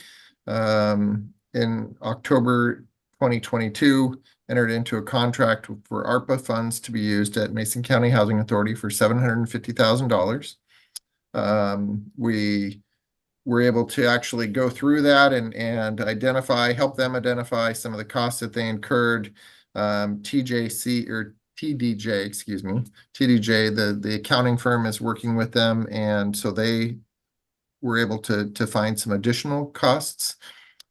In October 2022, entered into a contract for ARPA funds to be used at Mason County Housing Authority for $750,000. We were able to actually go through that and help them identify some of the costs that they incurred. TDJ, the accounting firm is working with them, and so they were able to find some additional costs.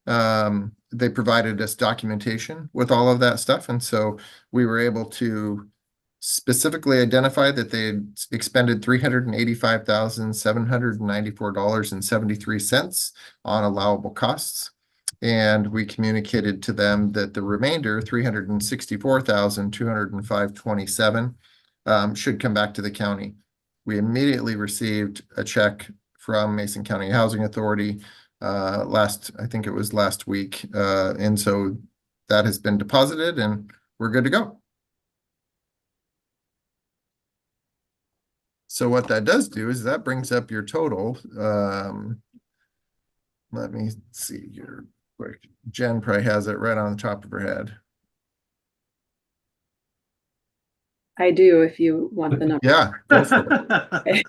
They provided us documentation with all of that stuff, and so we were able to specifically identify that they had expended $385,794.73 on allowable costs. And we communicated to them that the remainder, $364,205.27, should come back to the county. We immediately received a check from Mason County Housing Authority I think it was last week. And so that has been deposited and we're good to go. So what that does do is that brings up your total. Let me see here quick. Jen probably has it right on the top of her head.
I do, if you want the number.
Yeah. Go for it.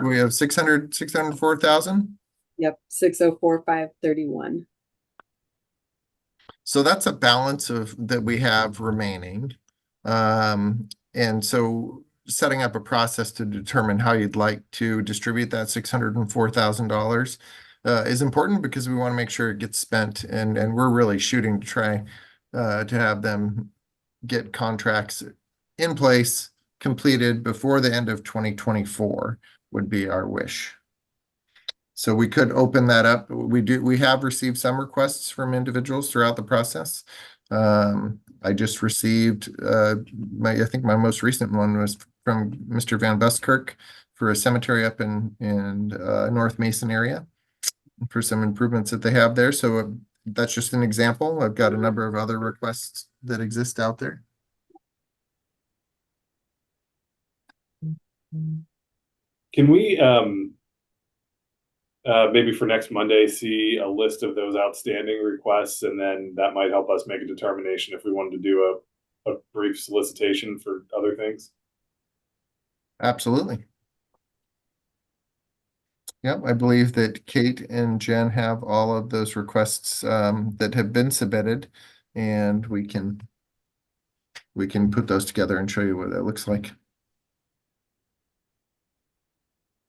We have 604,000.
Yep, 604,531.
So that's a balance that we have remaining. And so setting up a process to determine how you'd like to distribute that $604,000 is important because we want to make sure it gets spent, and we're really shooting to try to have them get contracts in place, completed before the end of 2024 would be our wish. So we could open that up. We have received some requests from individuals throughout the process. I just received I think my most recent one was from Mr. Van Buskirk for a cemetery up in North Mason area for some improvements that they have there. So that's just an example. I've got a number of other requests that exist out there.
Can we maybe for next Monday see a list of those outstanding requests, and then that might help us make a determination if we wanted to do a brief solicitation for other things?
Absolutely. Yep, I believe that Kate and Jen have all of those requests that have been submitted, and we can put those together and show you what that looks like.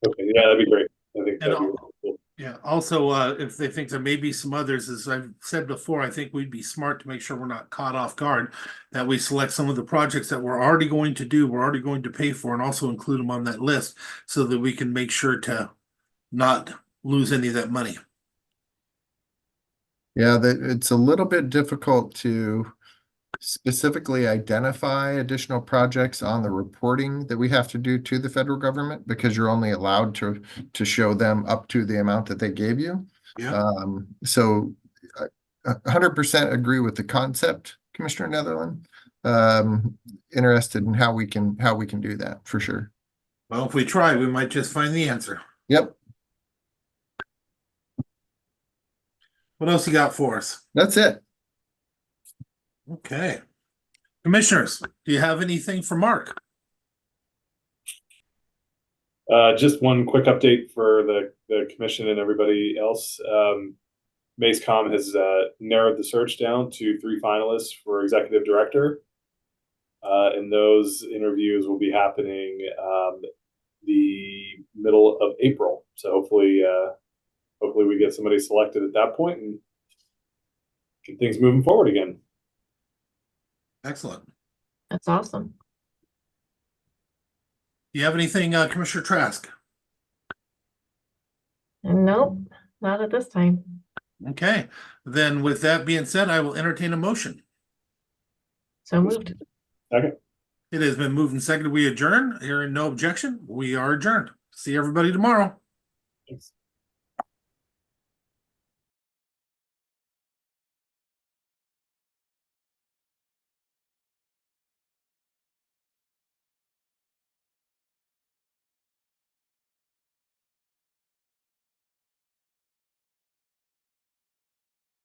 Okay, yeah, that'd be great. I think that'd be cool.
Yeah, also, if they think there may be some others, as I've said before, I think we'd be smart to make sure we're not caught off guard, that we select some of the projects that we're already going to do, we're already going to pay for, and also include them on that list so that we can make sure to not lose any of that money.
Yeah, it's a little bit difficult to specifically identify additional projects on the reporting that we have to do to the federal government, because you're only allowed to show them up to the amount that they gave you.
Yeah.
So 100% agree with the concept, Commissioner Netherland. Interested in how we can do that for sure.
Well, if we try, we might just find the answer.
Yep.
What else you got for us?
That's it.
Okay. Commissioners, do you have anything for Mark?
Just one quick update for the commission and everybody else. MaceCom has narrowed the search down to 3 finalists for executive director. And those interviews will be happening the middle of April. So hopefully we get somebody selected at that point and get things moving forward again.
Excellent.
That's awesome.
Do you have anything, Commissioner Trask?
Nope, not at this time.
Okay, then with that being said, I will entertain a motion.
So moved.
Okay.
It has been moved and seconded. We adjourn. Hearing no objection, we are adjourned. See everybody tomorrow.
Thanks.